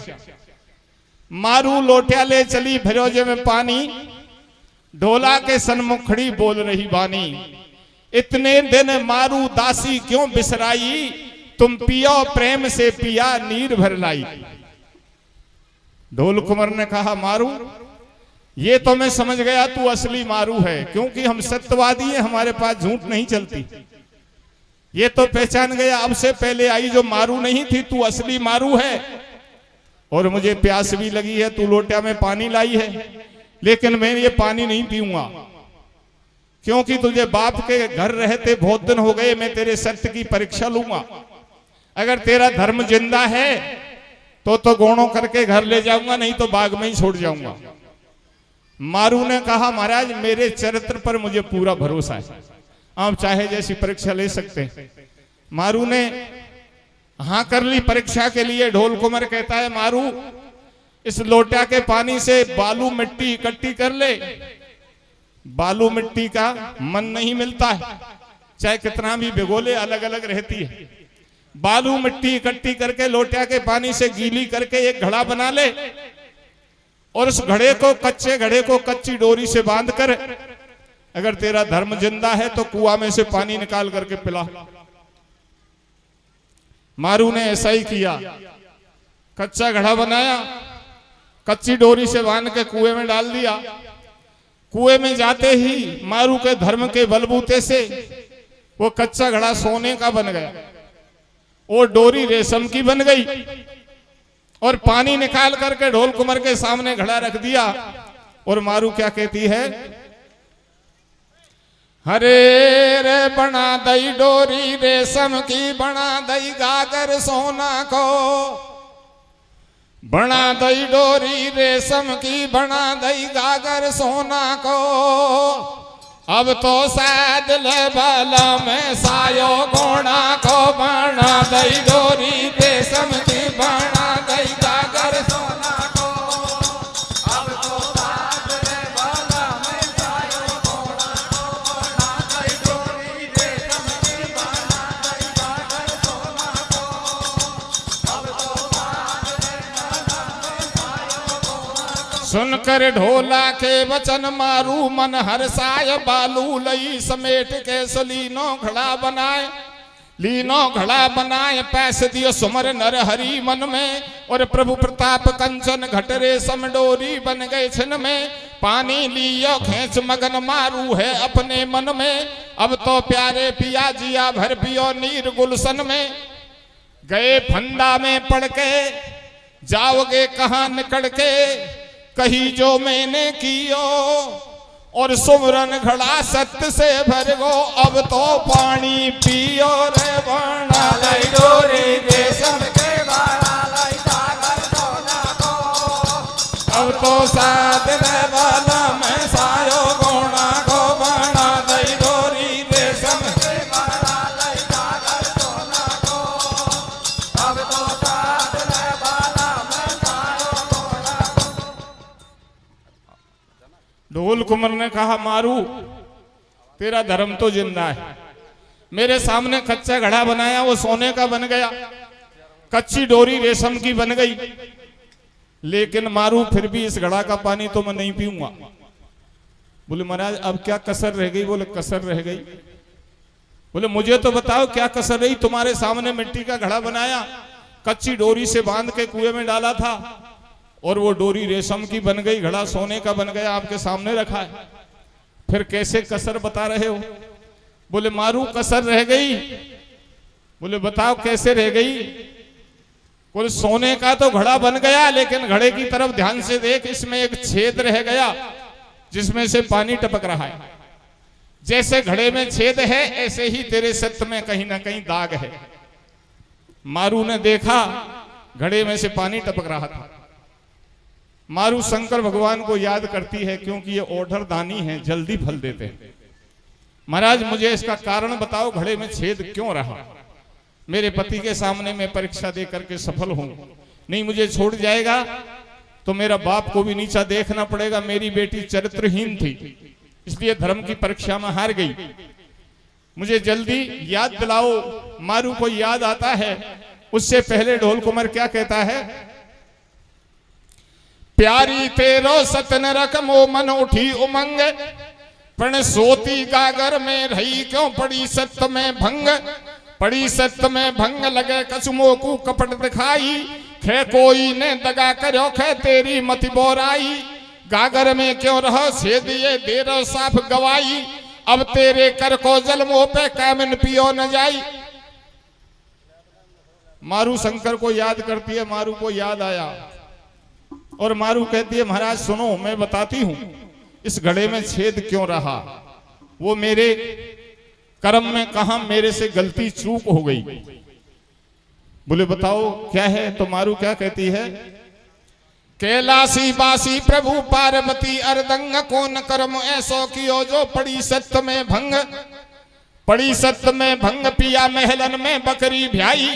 मारू लोटिया ले चली फिरोजे में पानी, ढोला के सन्मुख खड़ी बोल रही बानी, इतने दिन मारू दासी क्यों बिसराई, तुम पियो प्रेम से पिया नीर भर लाई। ढोल कुमर ने कहा, मारू ये तो मैं समझ गया तू असली मारू है, क्योंकि हम सत्यवादी हैं, हमारे पास झूठ नहीं चलती। ये तो पहचान गया, अब से पहले आई जो मारू नहीं थी, तू असली मारू है, और मुझे प्यास भी लगी है, तू लोटिया में पानी लाई है, लेकिन मैं ये पानी नहीं पीऊंगा, क्योंकि तुझे बाप के घर रहते बहुत दिन हो गए, मैं तेरे सत्य की परीक्षा लूंगा। अगर तेरा धर्म जिंदा है तो गोणों करके घर ले जाऊंगा, नहीं तो बाग में ही छोड़ जाऊंगा। मारू ने कहा, महाराज मेरे चरित्र पर मुझे पूरा भरोसा है, आप चाहे जैसी परीक्षा ले सकते हैं। मारू ने हाँ कर ली परीक्षा के लिए। ढोल कुमर कहता है, मारू इस लोटा के पानी से बालू मिट्टी इकट्ठी कर ले। बालू मिट्टी का मन नहीं मिलता है, चाहे कितना भी भिगोले अलग अलग रहती है। बालू मिट्टी इकट्ठी करके लोटा के पानी से गीली करके एक घड़ा बना ले, और उस घड़े को, कच्चे घड़े को कच्ची डोरी से बांध कर, अगर तेरा धर्म जिंदा है तो कुआं में से पानी निकाल करके पिला। मारू ने ऐसा ही किया, कच्चा घड़ा बनाया, कच्ची डोरी से बांध के कुएं में डाल दिया। कुएं में जाते ही मारू के धर्म के बलबूते से वो कच्चा घड़ा सोने का बन गया, और डोरी रेशम की बन गई, और पानी निकाल करके ढोल कुमर के सामने घड़ा रख दिया। और मारू क्या कहती है, हरे रे बना दई डोरी रेशम की, बना दई गागर सोना को, बना दई डोरी रेशम की, बना दई गागर सोना को, अब तो शायद ले बाला में सायो घोड़ा को, बना दई डोरी रेशम की, बना दई गागर सोना को, अब सुनकर ढोला के वचन मारू मन हर्षाय, बालू लई समेट के सलीनो घड़ा बनाए, लीनो घड़ा बनाए, पैस दियो सुमर नर हरि मन में, और प्रभु प्रताप कंचन घट रेशम डोरी बन गए छिन में, पानी लियो खेच मगन मारू है अपने मन में, अब तो प्यारे पिया जिया भर पियो नीर गुलशन में, गए फंदा में पड़ के जाओगे कहाँ निकल के, कही जो मैंने कियो, और सुमरन घड़ा सत्य से भर गो, अब तो पानी पियो रे बना लई डोरी रेशम के बाला लई सागर सोना को, अब तो साथ रे वाला मैं सायो गोना को, बना लई डोरी रेशम के बाला लई सागर सोना को, अब तो साथ रे बाला मैं सायो गोना को। ढोल कुंवर ने कहा मारू तेरा धर्म तो जिंदा है, मेरे सामने कच्चा घड़ा बनाया वो सोने का बन गया, कच्ची डोरी रेशम की बन गई, लेकिन मारू फिर भी इस घड़ा का पानी तो मैं नहीं पीऊंगा। बोले महाराज अब क्या कसर रह गई? बोले कसर रह गई। बोले मुझे तो बताओ क्या कसर रही? तुम्हारे सामने मिट्टी का घड़ा बनाया, कच्ची डोरी से बांध के कुएं में डाला था, और वो डोरी रेशम की बन गई, घड़ा सोने का बन गया, आपके सामने रखा है, फिर कैसे कसर बता रहे हो? बोले मारू कसर रह गई। बोले बताओ कैसे रह गई? बोले सोने का तो घड़ा बन गया, लेकिन घड़े की तरफ ध्यान से देख, इसमें एक छेद रह गया जिसमें से पानी टपक रहा है। जैसे घड़े में छेद है ऐसे ही तेरे सत्य में कहीं ना कहीं दाग है। मारू ने देखा घड़े में से पानी टपक रहा था। मारू शंकर भगवान को याद करती है, क्योंकि ये ओढ़र दानी है, जल्दी फल देते हैं। महाराज मुझे इसका कारण बताओ, घड़े में छेद क्यों रहा? मेरे पति के सामने मैं परीक्षा दे करके सफल हूं, नहीं मुझे छोड़ जाएगा तो मेरा बाप को भी नीचा देखना पड़ेगा। मेरी बेटी चरित्रहीन थी, इसलिए धर्म की परीक्षा में हार गई, मुझे जल्दी याद दिलाओ। मारू को याद आता है। उससे पहले ढोल कुंवर क्या कहता है? प्यारी तेरो सतन रकमो मन उठी उमंग, पण सोती गागर में रही क्यों पड़ी सत्य में भंग, पड़ी सत्य में भंग लगे कसमों को कपट दिखाई, खे कोई ने दगा करो खे तेरी मति बोराई, गागर में क्यों रहो छेद ये देरो साफ गवाई, अब तेरे कर को जलमों पे कामिन पियो न जाई। मारू शंकर को याद करती है, मारू को याद आया और मारू कहती है महाराज सुनो मैं बताती हूं इस घड़े में छेद क्यों रहा, वो मेरे कर्म में कहा मेरे से गलती चूक हो गई। बोले बताओ क्या है? तो मारू क्या कहती है? कैलासी बासी प्रभु पार्वती अर्दंग कौन कर्म ऐसो कियो जो पड़ी सत्य में भंग, पड़ी सत्य में भंग पिया महलन में बकरी भ्याई,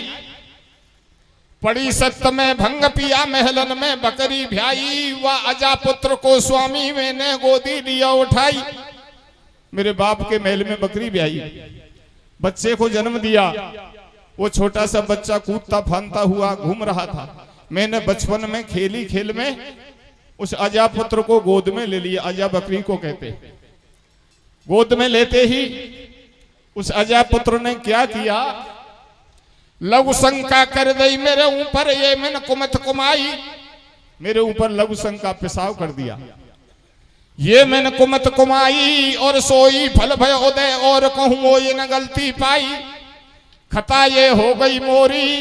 पड़ी सत्य में भंग पिया महलन में बकरी भ्याई, वह अजा पुत्र को स्वामी मैंने गोदी लिया उठाई। मेरे बाप के महल में बकरी ब्याई, बच्चे को जन्म दिया, वो छोटा सा बच्चा कूदता फांदता हुआ घूम रहा था। मैंने बचपन में खेली खेल में उस अजा पुत्र को गोद में ले लिया, अजा बकरी को कहते। गोद में लेते ही उस अजा पुत्र ने क्या किया? लघु शंका कर दई मेरे ऊपर, ये मैंने कुमत कुमाई, मेरे ऊपर लघु शंका पेशाब कर दिया, ये मैंने कुमत कुमाई, और सोई फल भय उदय और कहूं वो ये न गलती पाई, खता ये हो गई मोरी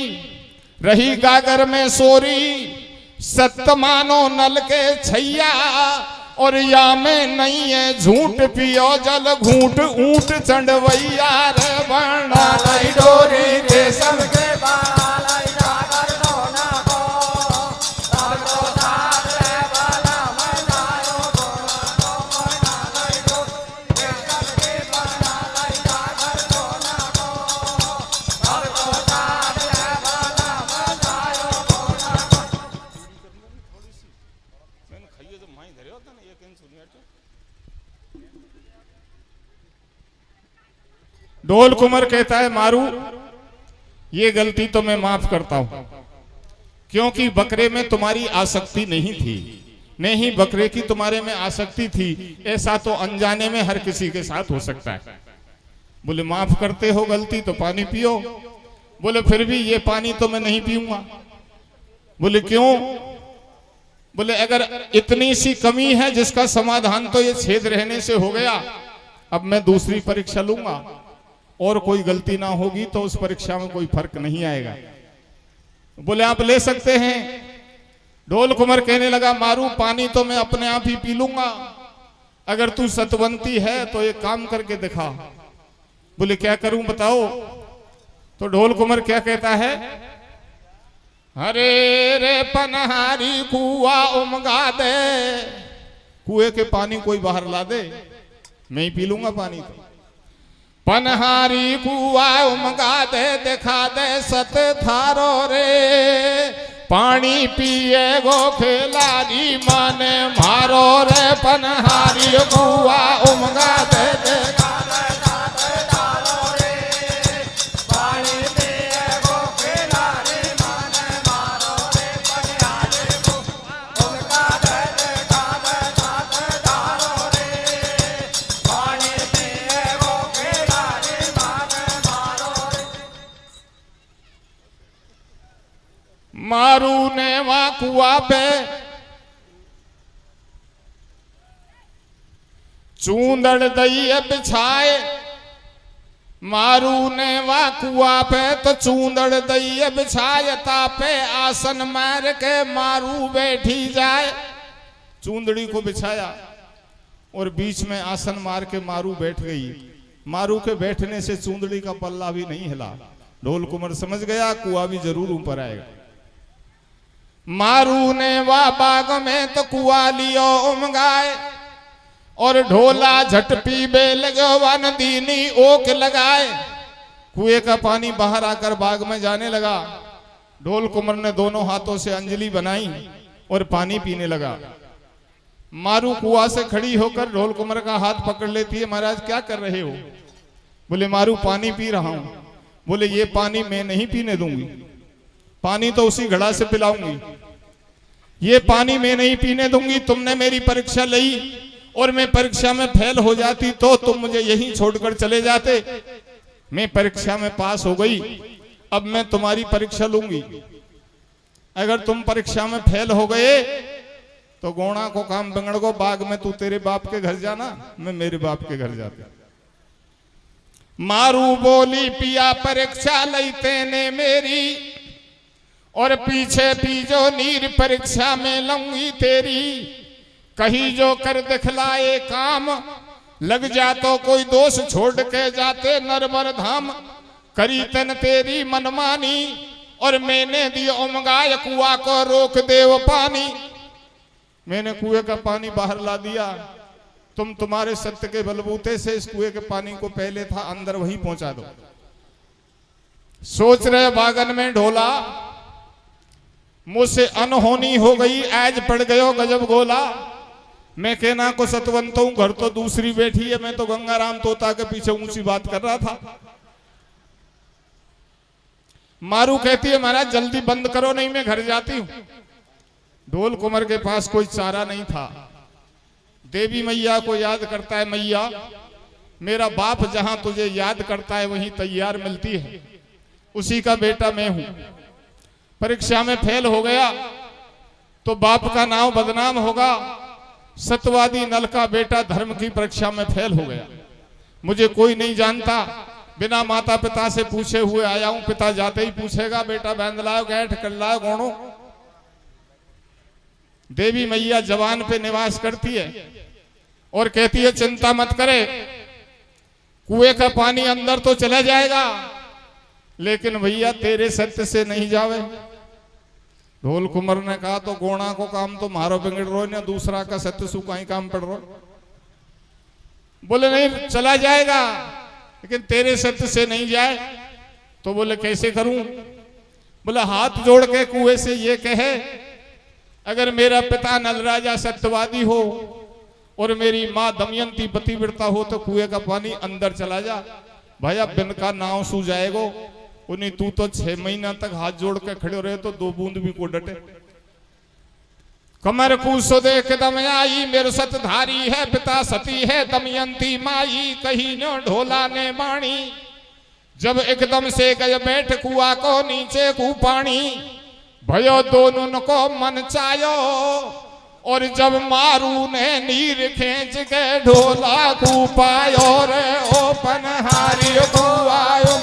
रही गागर में सोरी, सत्य मानो नल के छैया और या में नहीं है झूठ पियो जल घूट ऊंट चंडवैया रे बना लाई डोरी रेशम के बाला सागर सोना को, अब तो साथ रे बाला मैं सायो गोना को, बना लाई डोरी रेशम के बाला सागर सोना को, अब तो साथ रे बाला मैं सायो गोना को। मैंने खाइए तो माई धरे होता ना एक इन सुनिया तो। ढोल कुंवर कहता है मारू ये गलती तो मैं माफ करता हूं, क्योंकि बकरे में तुम्हारी आसक्ति नहीं थी, नहीं बकरे की तुम्हारे में आसक्ति थी, ऐसा तो अनजाने में हर किसी के साथ हो सकता है। बोले माफ करते हो गलती तो पानी पियो। बोले फिर भी ये पानी तो मैं नहीं पीऊंगा। बोले क्यों? बोले अगर इतनी सी कमी है जिसका समाधान तो ये छेद रहने से हो गया, अब मैं दूसरी परीक्षा लूंगा और कोई गलती ना होगी तो उस परीक्षा में कोई फर्क नहीं आएगा। बोले आप ले सकते हैं। ढोल कुमार कहने लगा मारू पानी तो मैं अपने आप ही पी लूंगा, अगर तू सतवंती है तो एक काम करके दिखा। बोले क्या करूं बताओ? तो ढोल कुमार क्या कहता है, अरे रे पनहारी कुआ उमगा दे, कुएं के पानी कोई बाहर ला दे, मैं ही पी लूंगा पानी। तो पनहारी कुआ उमगा दे, दिखा दे सत थारो रे, पानी पिए गो खिलाड़ी माने मारो रे, पनहारी कुआ उमगा दे, दिखा दे सत थारो रे, पानी पिए गो खिलाड़ी माने मारो रे, पनहारी कुआ उमगा दे, दिखा दे सत थारो रे, पानी पिए गो खिलाड़ी माने मारो रे। मारू ने वहां कुआ पे चूंदड़ दई बिछाए, मारू ने वहां कुआ पे तो चूंदड़ दई बिछाए, तापे आसन मार के मारू बैठी जाए। चूंदड़ी को बिछाया और बीच में आसन मार के मारू बैठ गई। मारू के बैठने से चूंदड़ी का पल्ला भी नहीं हिला। ढोल कुमार समझ गया कुआ भी जरूर ऊपर आएगा। मारू ने वा बाग में तो कुआ लियो उमगाए, और ढोला झट पीबे लगो वन दीनी ओक लगाए। कुएं का पानी बाहर आकर बाग में जाने लगा। ढोल कुमार ने दोनों हाथों से अंजलि बनाई और पानी पीने लगा। मारू कुआ से खड़ी होकर ढोल कुमार का हाथ पकड़ लेती है, महाराज क्या कर रहे हो? बोले मारू पानी पी रहा हूं। बोले ये पानी मैं नहीं पीने दूंगी, पानी तो उसी घड़ा से पिलाऊंगी। ये पानी मैं नहीं पीने दूंगी। तुमने मेरी परीक्षा ली और मैं परीक्षा में फेल हो जाती तो तुम मुझे यहीं छोड़कर चले जाते। मैं परीक्षा में पास हो गई, अब मैं तुम्हारी परीक्षा लूंगी। अगर तुम परीक्षा में फेल हो गए तो गोणा को काम बिगड़ गो, बाग में तू तेरे बाप के घर जाना, मैं मेरे बाप के घर जाता। मारू बोली पिया परीक्षा लईते ने मेरी, और पीछे पीछो नीर परीक्षा में लूंगी तेरी। कहीं जो कर दिखलाए काम, लग जा तो कोई दोष छोड़ के जाते नरवर धाम। करी तन तेरी मनमानी, और मैंने दी उमगाय कुआ को रोक देव पानी। मैंने कुएं का पानी बाहर ला दिया, तुम तुम्हारे सत्य के बलबूते से इस कुएं के पानी को पहले था अंदर वहीं पहुंचा दो। सोच रहे बागन में ढोला, मुझसे अनहोनी हो गई, आज पड़ गयो गजब गोला। मैं कहना को सतवंत हूं, घर तो दूसरी बैठी है, मैं तो गंगाराम तोता के पीछे ऊंची बात कर रहा था। मारू कहती है महाराज जल्दी बंद करो, नहीं मैं घर जाती हूं। ढोल कुमार के पास कोई चारा नहीं था। देवी मैया को याद करता है, मैया मेरा बाप जहां तुझे याद करता है वहीं तैयार मिलती है, उसी का बेटा मैं हूं। परीक्षा में फेल हो गया तो बाप का नाम बदनाम होगा। सत्यवादी नल का बेटा धर्म की परीक्षा में फेल हो गया, मुझे कोई नहीं जानता, बिना माता पिता से पूछे हुए आया हूं। पिता जाते ही पूछेगा बेटा बैंद लाओ, गैठ कर लाओ, गोणो। देवी मैया जवान पे निवास करती है और कहती है चिंता मत करे, कुएं का पानी अंदर तो चला जाएगा, लेकिन भैया तेरे सत्य से नहीं जावे। ढोल कुमार ने कहा तो गोणा को काम तो मारो बिगड़ रो ना, दूसरा का सत्य सु कहीं काम पड़ रो। बोले नहीं चला जाएगा, लेकिन तेरे सत्य से नहीं जाए। तो बोले कैसे करूं? बोले हाथ जोड़ के कुएं से ये कहे, अगर मेरा पिता नलराजा सत्यवादी हो और मेरी माँ दमयंती पतिव्रता हो तो कुएं का पानी अंदर चला जा। भैया बिन का नाव सू जाएगो, उन्हीं तू तो 6 महीना तक हाथ जोड़ के खड़े रहे तो 2 बूंद भी को डटे। कमर कूसो देख दम आई, मेरे सतधारी है पिता सती है दमयंती माई, कहीं नो ढोला ने बाणी। जब एकदम से गए बैठ कुआ को नीचे कू पानी, भयो दोनों को मन चायो, और जब मारू ने नीर खींच के ढोला कू पायो रे ओ पनहारी को आयो।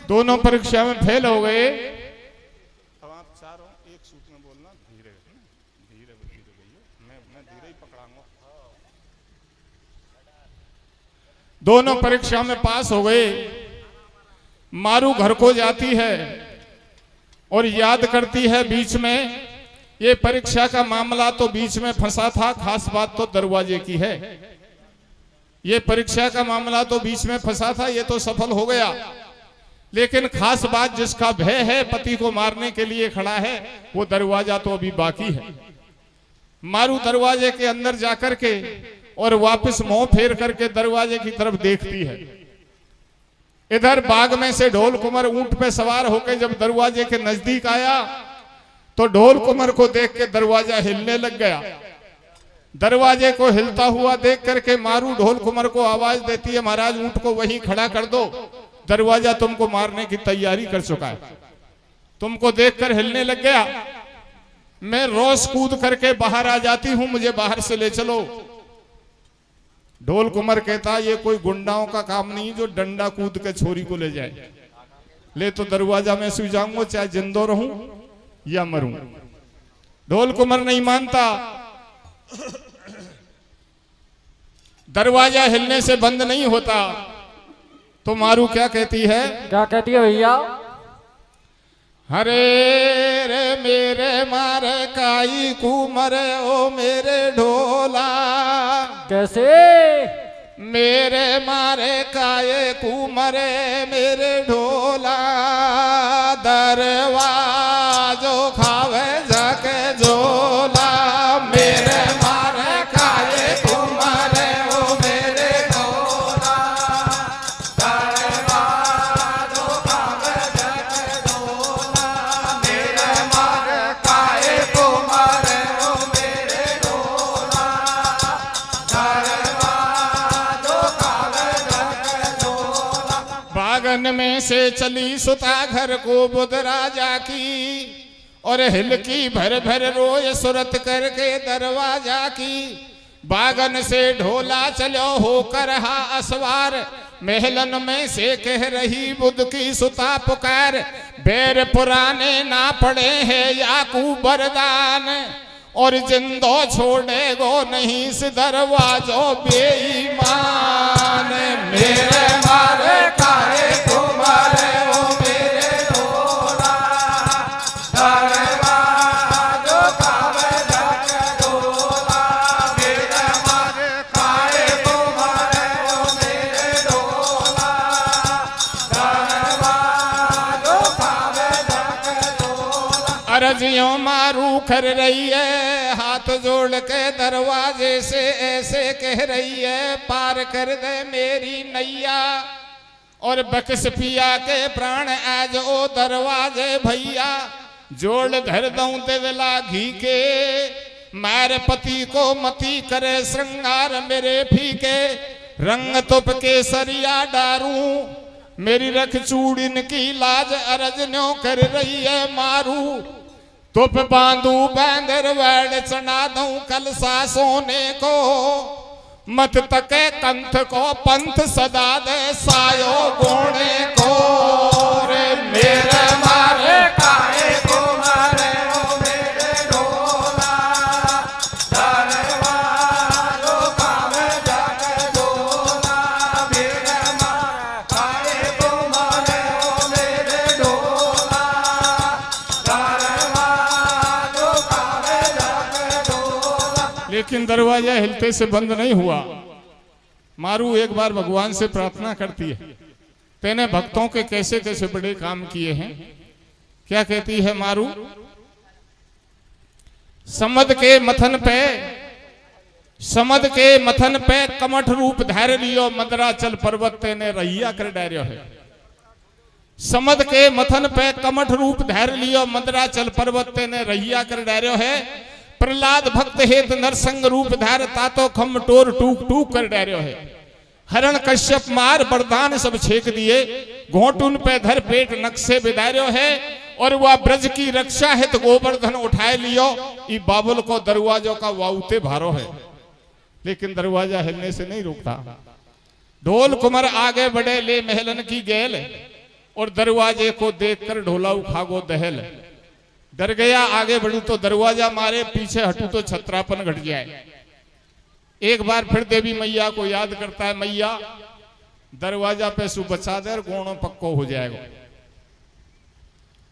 दोनों परीक्षा में फेल हो गए। अब आप चारों एक सूट में बोलना, धीरे धीरे धीरे भैया, मैं धीरे ही पकड़ाऊंगा। दोनों परीक्षा में पास हो गए। मारू घर को जाती है और याद करती है बीच में ये परीक्षा का मामला तो बीच में फंसा था, खास बात तो दरवाजे की है। ये परीक्षा का मामला तो बीच में फंसा था, ये तो सफल हो गया, लेकिन खास बात जिसका भय है पति को मारने के लिए खड़ा है, वो दरवाजा तो अभी बाकी है। मारू दरवाजे के अंदर जाकर के और वापस मुंह फेर करके दरवाजे की तरफ देखती है। इधर बाग में से ढोल कुंवर ऊंट पे सवार होकर जब दरवाजे के नजदीक आया तो ढोल कुंवर को देख के दरवाजा हिलने लग गया। दरवाजे को हिलता हुआ देख करके मारू ढोल कुंवर को आवाज देती है, महाराज ऊंट को वहीं खड़ा कर दो, दरवाजा तुमको मारने की तैयारी कर चुका है, तुमको देखकर हिलने लग गया। मैं रोज कूद करके बाहर आ जाती हूं, मुझे बाहर से ले चलो। ढोल कुंवर कहता ये कोई गुंडाओं का काम नहीं जो डंडा कूद के छोरी को ले जाए, ले तो दरवाजा में सो जाऊंगा, चाहे जिंदो रहूं या मरूं। ढोल कुंवर नहीं मानता। दरवाजा हिलने से बंद नहीं होता तो मारू क्या कहती है? क्या कहती है भैया? हरे रे मेरे मारे काई कुमरे ओ मेरे ढोला। कैसे? मेरे मारे काये कुमरे मेरे ढोला, दरवाजो खावे जाके झोला। मेरे मारे काये कुमरे ओ मेरे ढोला, दरवाजो खावे जाके झोला। मेरे मारे काये कुमरे ओ मेरे ढोला, दरवाजो खावे जाके झोला। बागन में से चली सुता घर को बुध राजा की, और हिलकी भर भर रोए सुरत करके दरवाजा की। बागन से ढोला चलो होकर हा असवार, महलन में से कह रही बुध की सुता पुकार। बैर पुराने ना पड़े हैं याकू बरदान, और जिंदो छोड़े गो नहीं इस दरवाजो बेईमान। मेरे मारे काहे तुम्हारे ओ मेरे ढोला, दरवाजो खावे जाके ढोला। मेरे मारे काहे तुम्हारे ओ मेरे ढोला, दरवाजो खावे जाके ढोला। अरजियों मारू कर रही है, हाथ जोड़ के दरवाजे से ऐसे कह रही है, पार कर दे मेरी नैया। और बक्स पिया के प्राण आज ओ दरवाजे भैया, जोड़ धर दऊं देवला घी के। मार पति को मती करे श्रृंगार मेरे फीके, रंग तुप के सरिया डारू। मेरी रख चूड़िन की लाज अरज न्यों कर रही है मारू। तुप बांधू बैंदर वैड़ चढ़ा दूं कलसा सोने को, मत तके कंथ को पंथ सदा दे सायो गोणे को। रे मेरे मारे काहे तुम्हारे ओ मेरे ढोला, दरवाजो खावे जाके ढोला। मेरे मारे काहे तुम्हारे ओ मेरे ढोला, दरवाजो खावे जाके ढोला। लेकिन दरवाजा हिलते से बंद नहीं हुआ। मारू एक बार भगवान से प्रार्थना करती है, तेने भक्तों के कैसे कैसे बड़े काम किए हैं, क्या कहती है मारू? समद के मथन पे कमठ रूप धार लियो, मदराचल पर्वत तेने रहिया कर डार्यो है। समद के मथन पे कमठ रूप धार लियो, मदराचल पर्वत तेने रहिया कर डार्यो है। प्रहलाद भक्त हेत नरसंग रूप धार, तातो खम टोर टूक टूक कर डार्यो है। हरण कश्यप मार वरदान सब छेक दिए, घोटुन पे धर पेट नक्शे बिदार्यो है। और वह ब्रज की रक्षा है तो गोवर्धन उठाए लियो, ई बाबुल को दरवाजों का वाउते भारो है। लेकिन दरवाजा हिलने से नहीं रुकता। ढोल कुमर आगे बढ़े ले महलन की गेल, और दरवाजे को देखकर ढोला उखागो दहल। डर गया आगे बढ़ू तो दरवाजा मारे, पीछे हटू तो छत्रापन घट जाए। एक बार फिर देवी मैया को याद करता है, मैया दरवाजा पे सु बचा दे, गोणों पक्को हो जाएगा।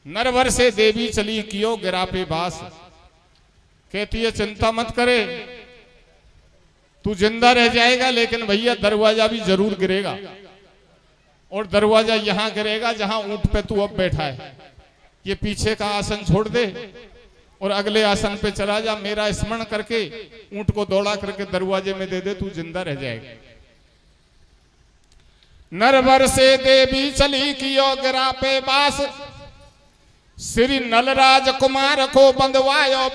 नरवर से देवी चली कियो गिरा पे बास, कहती है चिंता मत करे, तू जिंदा रह जाएगा, लेकिन भैया दरवाजा भी जरूर गिरेगा। और दरवाजा यहां गिरेगा जहां ऊंट पे तू अब बैठा है। ये पीछे का आसन छोड़ दे और अगले आसन पे चला जा, मेरा स्मरण करके ऊंट को दौड़ा करके दरवाजे में दे दे, तू जिंदा रह जाएगा। नरवर से देवी चली कियो गिरा पे बास, श्री नलराज कुमार को बंधवायो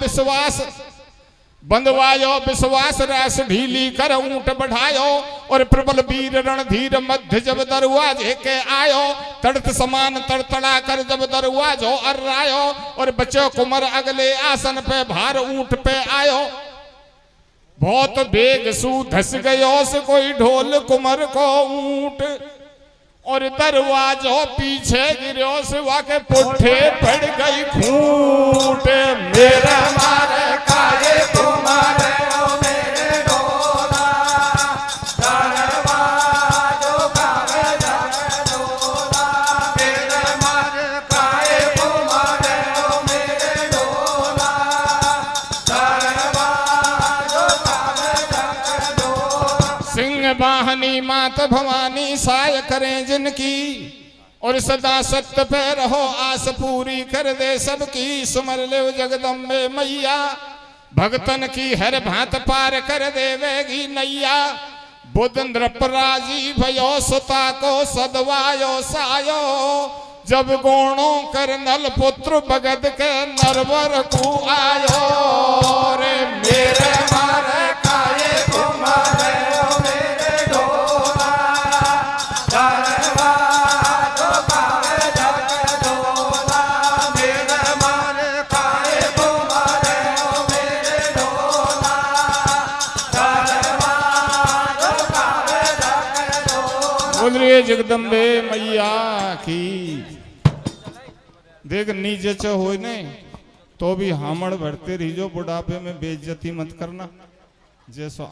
विश्वास रस ढीली कर ऊंट बढ़ायो। और प्रबल वीर रणधीर मध्य जब दरवाजे के आयो, तड़त समान तड़तड़ा कर जब दरवाजो अर्रायो। और बचो कुमार अगले आसन पे भार ऊंट पे आयो, बहुत बेग सू धस गयो से कोई ढोल कुमार को ऊंट। और दरवाजो पीछे गिरो सिवा के पुट्ठे पड़ गई खूंट। मेरा मारे काये तुम्हारे ओ मेरे ढोला, दरवाजो कावे जग ढोला। मेरा मारे काये तुम्हारे ओ मेरे ढोला, दरवाजो कावे जग ढोला। सिंह वाहनी मात भवानी साय करें जिनकी, और सदा सत्य पे रहो आस पूरी कर दे सबकी। सुमर ले जगदम्बे मैया, भगतन की हर भांत पार कर देवेगी नैया। बुध नृपराजी भयो सुता को सदवायो सायो, जब गोणों कर नल पुत्र भगत के नरवर को आयो। रे मेरे मारे काये तुम्हारे ओ मेरे ढोला, दरवाजो कावे जग ढोला। मेरे मारे काये तुम्हारे ओ मेरे ढोला, दरवाजो कावे जग ढोला। बोलिए जगदम्बे मैया की। देख नीचे च हो ने तो भी हामड़ भरते रही, जो बुढ़ापे में बेइज्जती मत करना। जैसो